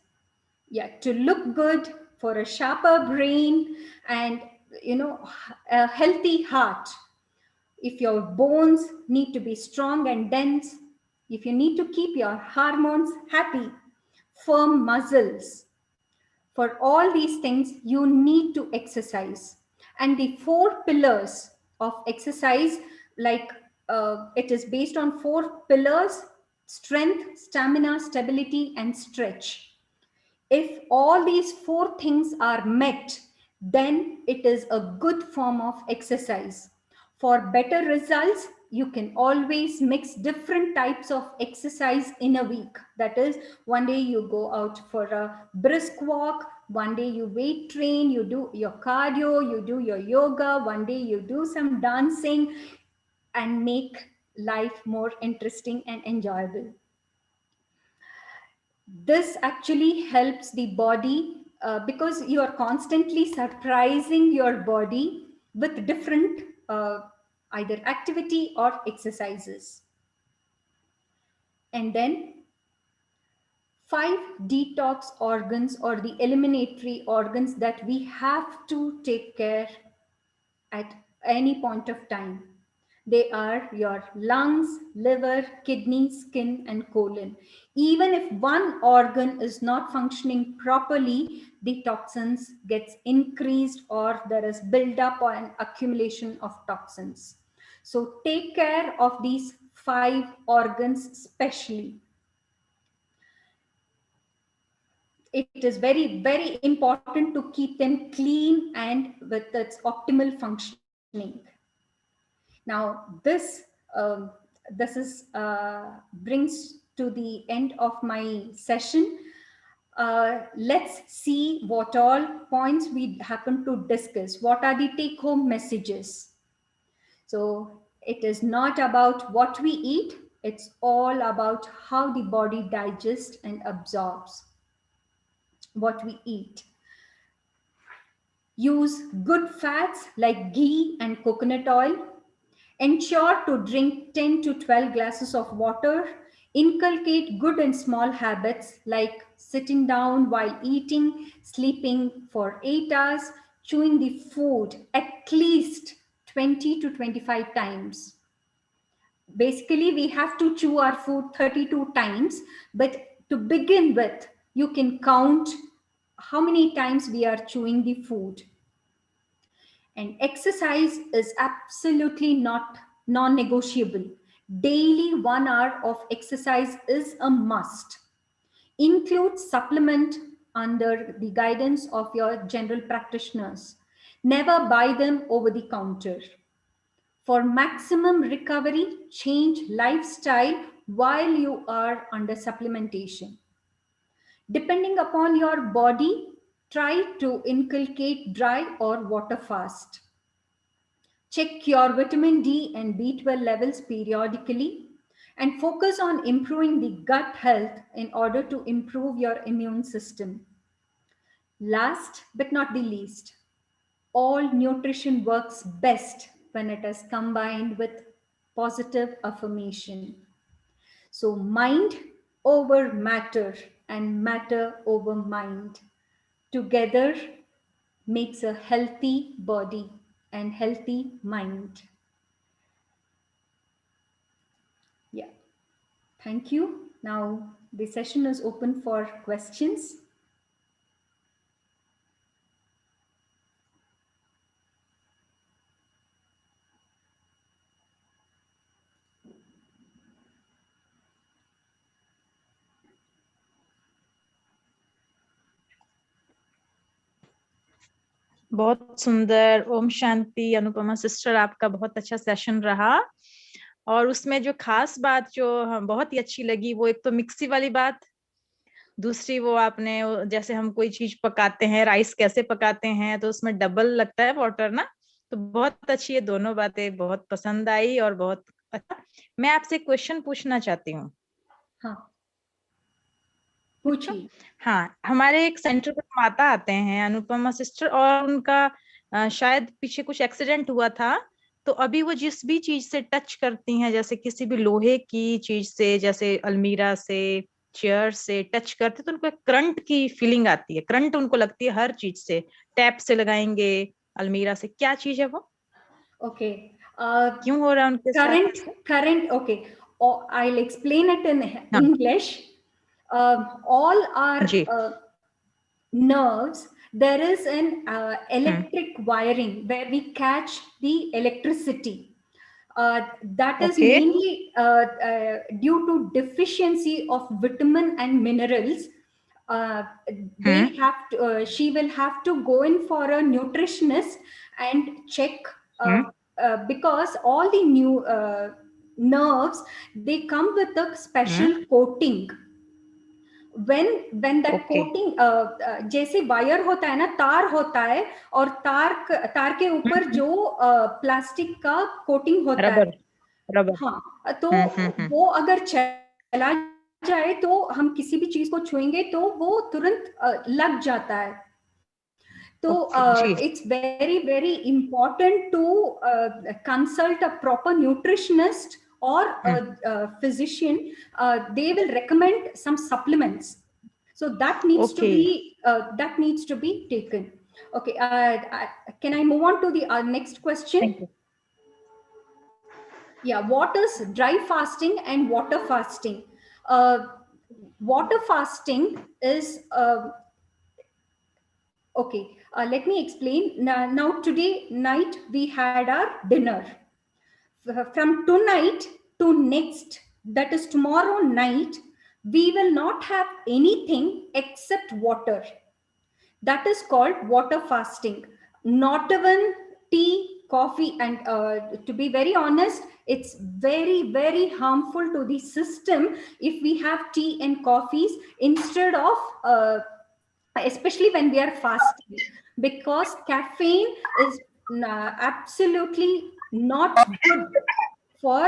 Yeah, to look good, for a sharper brain, and a healthy heart. If your bones need to be strong and dense, if you need to keep your hormones happy, firm muscles, for all these things you need to exercise. And the four pillars of exercise, like it is based on four pillars: strength, stamina, stability, and stretch. If all these four things are met, then it is a good form of exercise. For better results, you can always mix different types of exercise in a week. That is, one day you go out for a brisk walk, one day you weight train, you do your cardio, you do your yoga, one day you do some dancing, and make life more interesting and enjoyable. This actually helps the body because you are constantly surprising your body with different either activity or exercises. And then 5 detox organs or the eliminatory organs that we have to take care at any point of time. They are your lungs, liver, kidney, skin, and colon. Even if one organ is not functioning properly, the toxins gets increased or there is buildup or an accumulation of toxins. So take care of these 5 organs especially. It is very, very important to keep them clean and with its optimal functioning. Now, this brings to the end of my session. Let's see what all points we happen to discuss. What are the take-home messages? So it is not about what we eat. It's all about how the body digests and absorbs what we eat. Use good fats like ghee and coconut oil. Ensure to drink 10 to 12 glasses of water. Inculcate good and small habits like sitting down while eating, sleeping for 8 hours, chewing the food at least 20 to 25 times. Basically, we have to chew our food 32 times, but to begin with, you can count how many times we are chewing the food. And exercise is absolutely not non-negotiable. Daily 1 hour of exercise is a must. Include supplement under the guidance of your general practitioners. Never buy them over the counter. For maximum recovery, change lifestyle while you are under supplementation. Depending upon your body, try to inculcate dry or water fast. Check your vitamin D and B12 levels periodically and focus on improving the gut health in order to improve your immune system. Last but not the least, all nutrition works best when it is combined with positive affirmation. So, mind over matter and matter over mind together makes a healthy body and healthy mind. Yeah, thank you. Now the session is open for questions. बहुत सुंदर। Om Shanti. Anupama sister, आपका बहुत अच्छा session रहा। और उसमें जो खास बात जो बहुत ही अच्छी लगी, वो एक तो मिक्सी वाली बात, दूसरी वो आपने जैसे हम कोई चीज पकाते हैं, राइस कैसे पकाते हैं तो उसमें डबल लगता है वाटर ना, तो बहुत अच्छी ये दोनों बातें बहुत पसंद आई और बहुत अच्छा। मैं आपसे क्वेश्चन पूछना चाहती हूँ। हाँ, पूछिए। हाँ, हमारे एक सेंटर पर माता आते हैं अनुपमा सिस्टर, और उनका शायद पीछे कुछ एक्सीडेंट हुआ था, तो अभी वो जिस भी चीज से टच करती हैं, जैसे किसी भी लोहे की चीज से, जैसे अलमीरा से, चेयर से टच करते, तो उनको करंट की फीलिंग आती है, करंट उनको लगती है हर चीज से। टैप से लगाएंगे, अलमीरा से, क्या चीज है वो? Okay. क्यों हो रहा है उनके साथ? Current. Okay. I'll explain it in हाँ English. All our जी। nerves, there is an electric wiring where we catch the electricity. That is Okay. mainly due to deficiency of vitamin and minerals. They have to, she will have to go in for a nutritionist and check because all the new nerves, they come with a special coating. When that coating, जैसे wire होता है ना, तार होता है, और तार के ऊपर जो प्लास्टिक का कोटिंग होता है, रबर, हाँ, तो वो अगर चला जाए तो हम किसी भी चीज को छुएंगे तो वो तुरंत लग जाता है। So जी it's very, very important to consult a proper nutritionist or a physician. They will recommend some supplements. So okay that needs to be taken. Okay, can I move on to the next question? Thank you Yeah, what is dry fasting and water fasting? Uh, Water fasting is okay. Let me explain. Now, today night we had our dinner. From tonight to next, that is tomorrow night, we will not have anything except water. That is called water fasting. Not even tea, coffee, and to be very honest, it's very, very harmful to the system if we have tea and coffees instead of, especially when we are fasting, because caffeine is absolutely not good for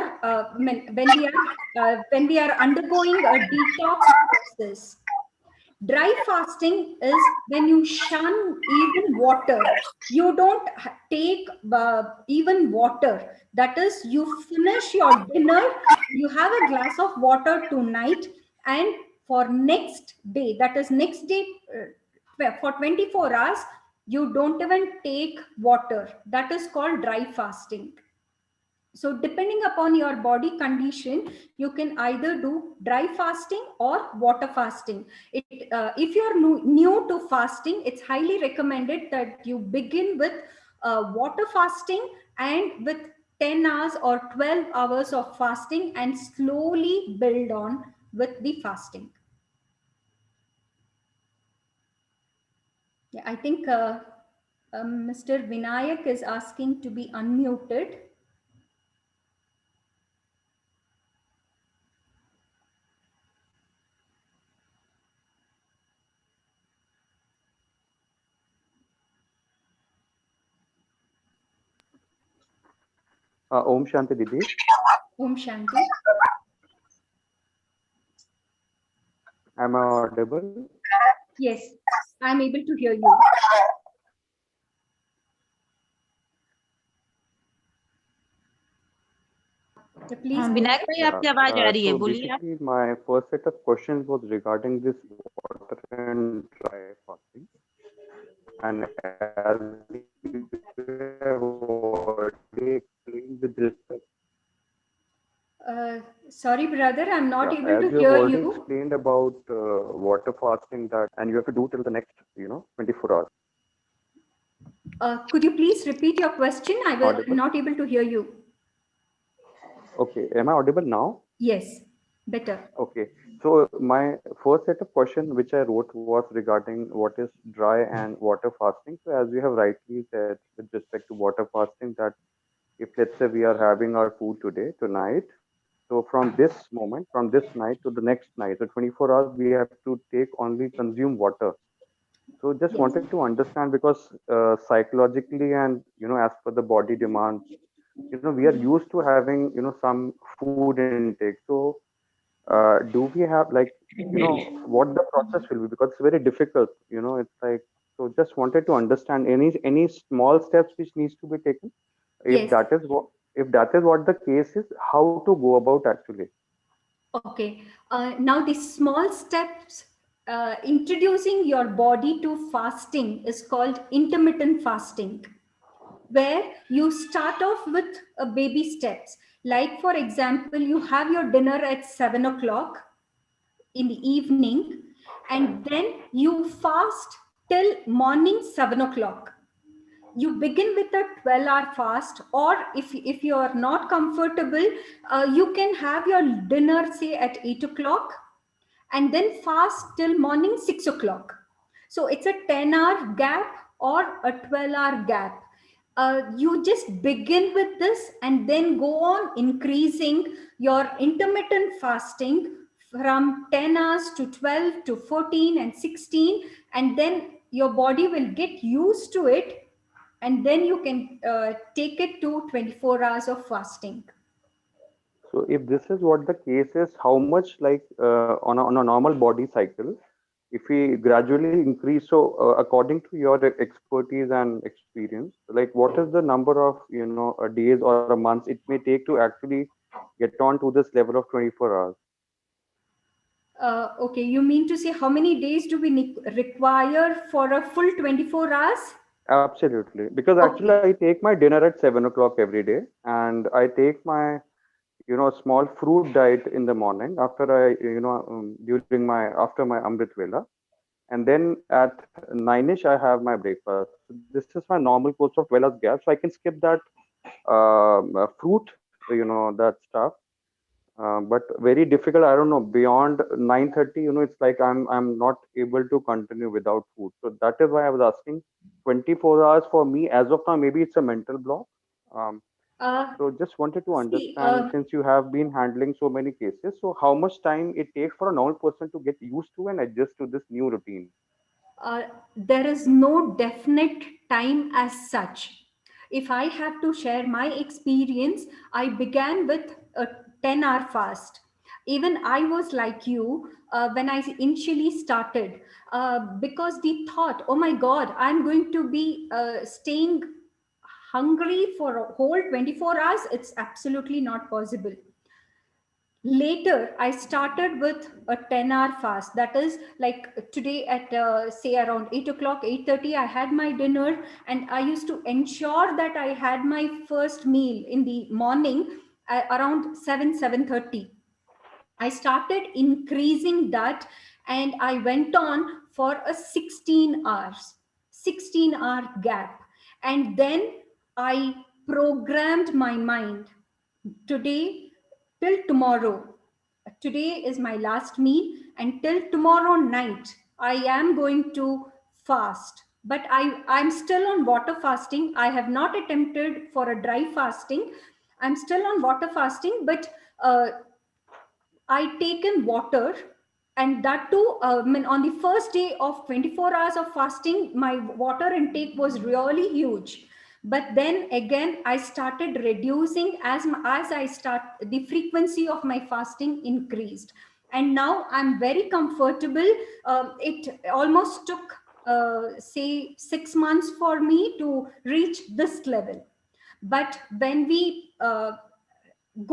when we are undergoing a detox process. Dry fasting is when you shun even water. You don't take even water. That is, you finish your dinner, you have a glass of water tonight, and for next day, that is next day, for 24 hours, you don't even take water. That is called dry fasting. So depending upon your body condition, you can either do dry fasting or water fasting. If you're new to fasting, it's highly recommended that you begin with water fasting and with 10 hours or 12 hours of fasting and slowly build on with the fasting. Yeah, I think Mr. Vinayak is asking to be unmuted. Om Shanti Didi. Om Shanti. Am I audible? Yes, I'm able to hear you. Please go Vinayak ahead. भाई आपकी आवाज आ रही है So बोलिए आप basically, my first set of questions was regarding this water and dry fasting. And as you have already explained with respect, Sorry, brother, I'm not yeah, able as to you have hear already you. explained about water fasting, that and you have to do till the next, 24 hours. Could you please repeat your question? I'm Audible? not able to hear you. Okay, am I audible now? Yes, better. Okay, so my first set of question which I wrote was regarding what is dry and water fasting. So as you have rightly said with respect to water fasting, that if let's say we are having our food today, tonight, so from this moment, from this night to the next night, so 24 hours, we have to take only consume water. So just Yes. wanted to understand, because psychologically and as per the body demands, we are used to having some food intake. So do we have like what the process will be, because it's very difficult, it's like, so just wanted to understand any small steps which needs to be taken, if Yes. that is what the case is, how to go about actually. Okay. Now, the small steps introducing your body to fasting is called intermittent fasting, where you start off with baby steps. Like, for example, you have your dinner at 7 o'clock in the evening, and then you fast till morning 7 o'clock. You begin with a 12-hour fast, or if you are not comfortable, you can have your dinner say at 8 o'clock and then fast till morning 6 o'clock. So it's a 10-hour gap or a 12-hour gap. You just begin with this and then go on increasing your intermittent fasting from 10 hours to 12 to 14 and 16, and then your body will get used to it, and then you can take it to 24 hours of fasting. So if this is what the case is, how much, like on a normal body cycle, if we gradually increase, so according to your expertise and experience, like what is the number of days or a month it may take to actually get on to this level of 24 hours? Okay, you mean to say how many days do we require for a full 24 hours? Absolutely, because actually Okay. I take my dinner at 7 o'clock every day, and I take my small fruit diet in the morning after I during my after my Amrit Vela, and then at 9ish I have my breakfast. So this is my normal course of 12 hours gap, so I can skip that fruit, that stuff. But very difficult. I don't know. Beyond 9:30, it's like I'm not able to continue without food. So that is why I was asking. 24 hours for me as of now. Maybe it's a mental block. Um, Uh, so just wanted to See, understand, since you have been handling so many cases, so how much time it takes for a normal person to get used to and adjust to this new routine? uh, there is no definite time as such. If I have to share my experience, I began with a 10-hour fast. Even I was like you when I initially started, because the thought, oh my God, I'm going to be staying hungry for a whole 24 hours. It's absolutely not possible. Later I started with a 10-hour fast. That is like today at say around 8 o'clock, 8:30, I had my dinner, and I used to ensure that I had my first meal in the morning around 7:30. I started increasing that, and I went on for a 16 hours, 16-hour gap. And then I programmed my mind today till tomorrow. Today is my last meal, and till tomorrow night I am going to fast. But I'm still on water fasting. I have not attempted for a dry fasting. I'm still on water fasting, but uh, I taken water, and that too. I mean, on the first day of 24 hours of fasting, my water intake was really huge. But then again, I started reducing as I start the frequency of my fasting increased, and now I'm very comfortable. It almost took say 6 months for me to reach this level. But when we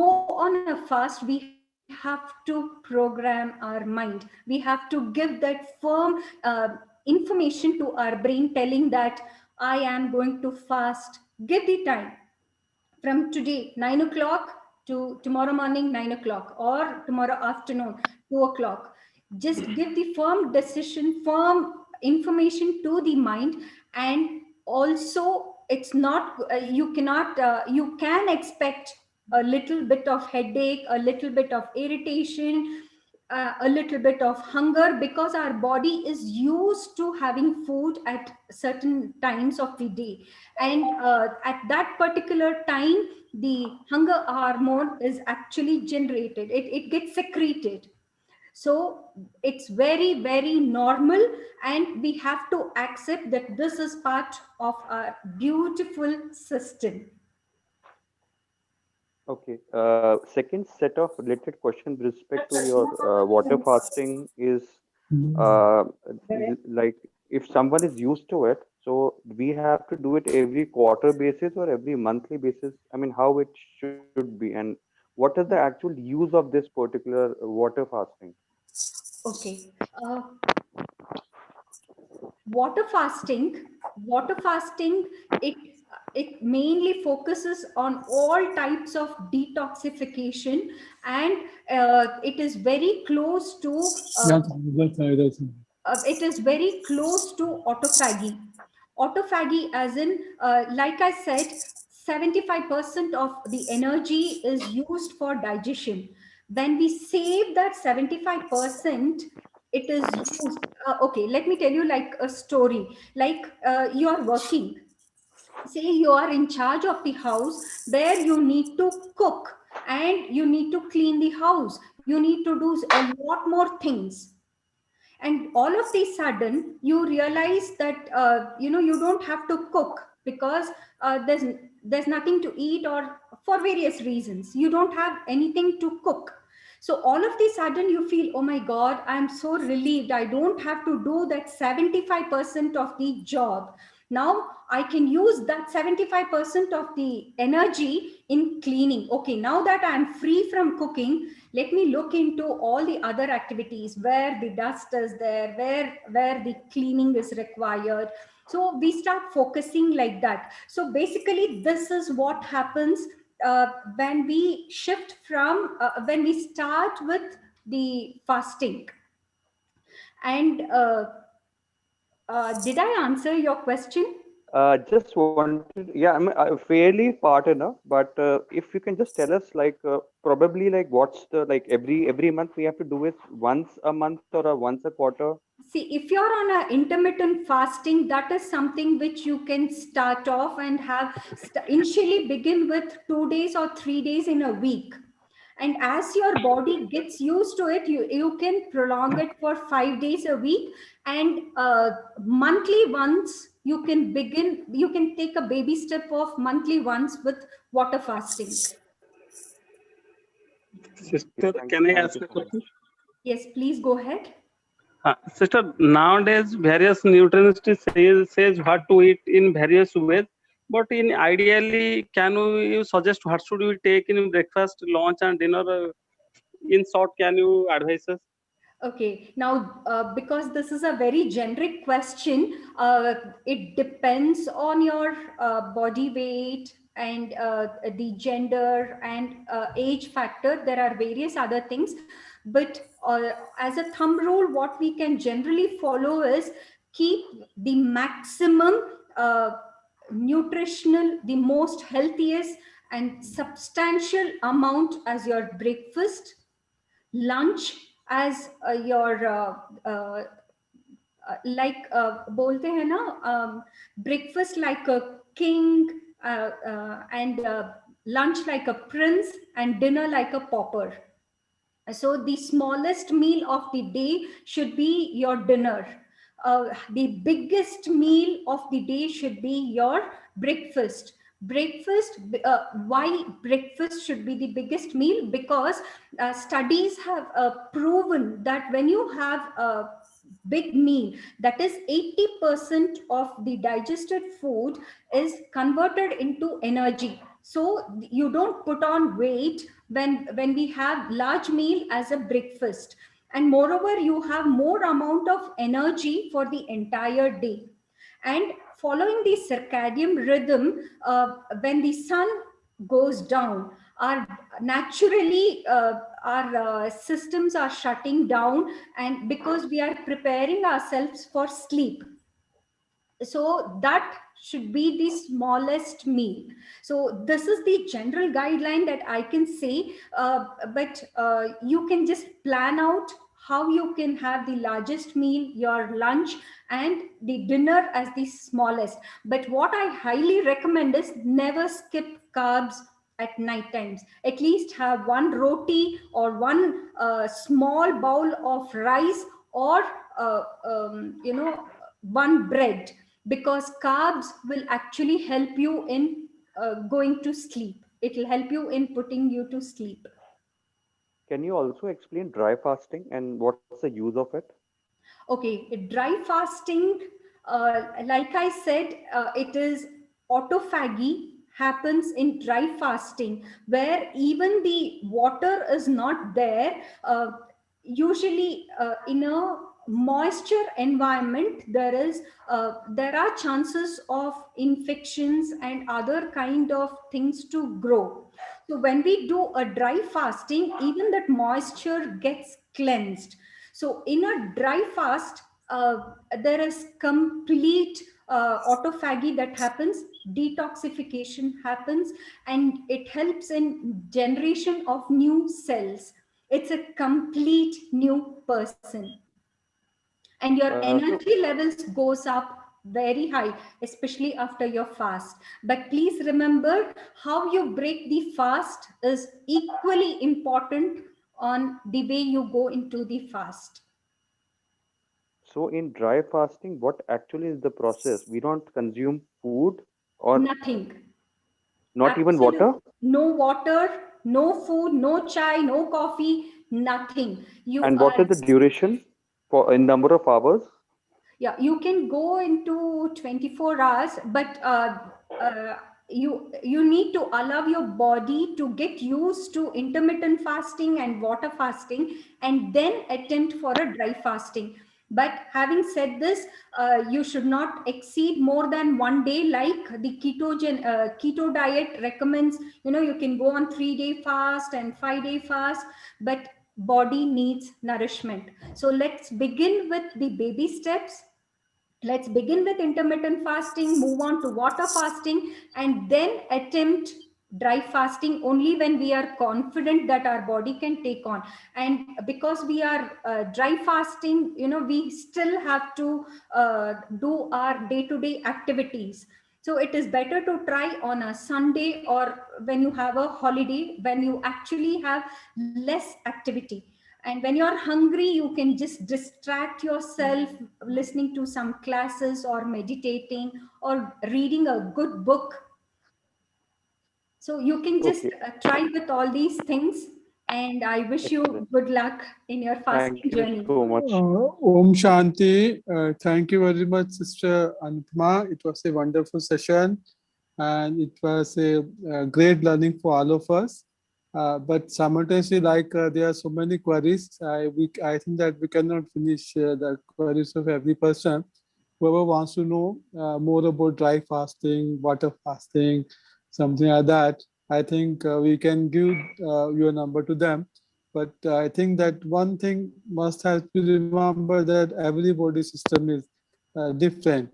go on a fast, we have to program our mind. We have to give that firm information to our brain, telling that I am going to fast. Give the time from today 9 o'clock to tomorrow morning 9 o'clock, or tomorrow afternoon 2 o'clock. Just give the firm decision, firm information to the mind. And also, it's not you cannot you can expect a little bit of headache, a little bit of irritation, a little bit of hunger, because our body is used to having food at certain times of the day. And at that particular time, the hunger hormone is actually generated, it gets secreted. So it's very, very normal, and we have to accept that this is part of our beautiful system. Okay. Second set of related questions with respect to your water fasting is like, if someone is used to it, so we have to do it every quarter basis or every monthly basis. I mean, how it should be, and what is the actual use of this particular water fasting? Okay. Water fasting, it it mainly focuses on all types of detoxification, and it is very close to autophagy. Autophagy, as in, like I said, 75% of the energy is used for digestion. When we save that 75%, it is used. Okay, let me tell you like a story. Like you are working, say you are in charge of the house, where you need to cook and you need to clean the house, you need to do a lot more things. And all of the sudden you realize that you don't have to cook, because there's nothing to eat, or for various reasons you don't have anything to cook. So all of the sudden you feel, oh my God, I'm so relieved. I don't have to do that 75% of the job. Now I can use that 75% of the energy in cleaning. Okay, now that I'm free from cooking, let me look into all the other activities where the dust is there, where the cleaning is required. So we start focusing like that. So basically, this is what happens when we shift from when we start with the fasting. And did I answer your question? Just wanted, yeah, I mean, fairly part enough, but if you can just tell us, like, probably, like, what's the, like, every month we have to do it once a month or once a quarter? See, if you're on a intermittent fasting, that is something which you can start off and have initially begin with 2 days or 3 days in a week. And as your body gets used to it, you can prolong it for 5 days a week. And monthly once, you can take a baby step of monthly once with water fasting. Sister, Okay, can I thank ask you a so much. question? Yes, please go ahead. Sister, nowadays various nutritionists says what to eat in various ways, but in ideally, can you suggest what should we take in breakfast, lunch, and dinner? In short, can you advise us? Okay, now because this is a very generic question, it depends on your body weight and the gender and age factor. There are various other things, but as a thumb rule, what we can generally follow is keep the maximum nutritional, the most healthiest and substantial amount as your breakfast, lunch as your like बोलते हैं ना breakfast like a king and lunch like a prince and dinner like a pauper. So the smallest meal of the day should be your dinner. The biggest meal of the day should be your breakfast. Why breakfast should be the biggest meal? Because studies have proven that when you have a big meal, that is 80% of the digested food is converted into energy. So you don't put on weight when we have large meal as a breakfast, and moreover you have more amount of energy for the entire day. And following the circadian rhythm, when the sun goes down, our naturally our systems are shutting down, and because we are preparing ourselves for sleep, so that should be the smallest meal. So this is the general guideline that I can say, but you can just plan out how you can have the largest meal, your lunch, and the dinner as the smallest. But what I highly recommend is never skip carbs at night times. At least have one roti or one small bowl of rice, or one bread, because carbs will actually help you in going to sleep. It will help you in putting you to sleep. Can you also explain dry fasting and what's the use of it? Okay, dry fasting, like I said, it is autophagy happens in dry fasting, where even the water is not there. Usually, in a moisture environment, there are chances of infections and other kind of things to grow. So when we do a dry fasting, even that moisture gets cleansed. So in a dry fast, there is complete autophagy that happens, detoxification happens, and it helps in generation of new cells. It's a complete new person, and your So energy levels goes up very high, especially after your fast. But please remember, how you break the fast is equally important on the way you go into the fast. so in dry fasting, what actually is the process? We don't consume food or Nothing. not even Absolute. water? No water, no food, no chai, no coffee. Nothing. You And what are, is the duration for in number of hours? yeah, you can go into 24 hours, but uh, you need to allow your body to get used to intermittent fasting and water fasting, and then attempt for a dry fasting. But having said this, you should not exceed more than 1 day, like the keto diet recommends. You can go on 3-day fast and 5-day fast, but body needs nourishment. So let's begin with the baby steps. Let's begin with intermittent fasting, move on to water fasting, and then attempt dry fasting only when we are confident that our body can take on. And because we are dry fasting, we still have to do our day-to-day activities. So it is better to try on a Sunday, or when you have a holiday, when you actually have less activity. And when you're hungry, you can just distract yourself listening to some classes, or meditating, or reading a good book. So you can just Okay, try with all these things. And I wish you excellent. good luck in your Thank fasting you journey. so much. Om Shanti. Thank you very much, Sister Anupama. It was a wonderful session, and it was a great learning for all of us. But simultaneously, like there are so many queries, I think that we cannot finish the queries of every person. Whoever wants to know more about dry fasting, water fasting, something like that, I think we can give your number to them. But I think that one thing must have to remember, that everybody's system is different.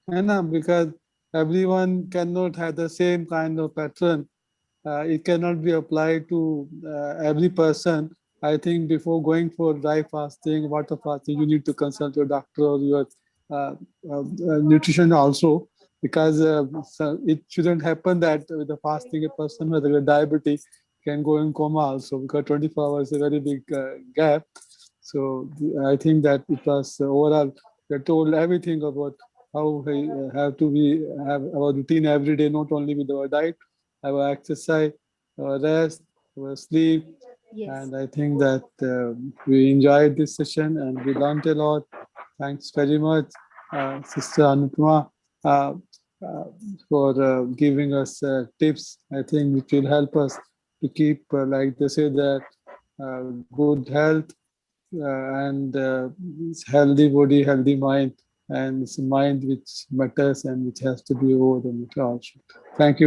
Because everyone cannot have the same kind of pattern. It cannot be applied to every person. I think before going for dry fasting, water fasting, you need to consult your doctor or your nutrition also, because so it shouldn't happen that with the fasting, a person with diabetes can go in coma also, because 24 hours is a very big gap. So I think that it was overall, they told everything about how we have to have our routine every day, not only with our diet, our exercise, our rest, our sleep. Yes. And I think that we enjoyed this session and we learned a lot. Thanks very much, Sister Anupama, uh, uh, for giving us tips. I think which will help us to keep, like they say, that good health and healthy body, healthy mind, and it's a mind which matters and which has to be over the matter also. Thank you.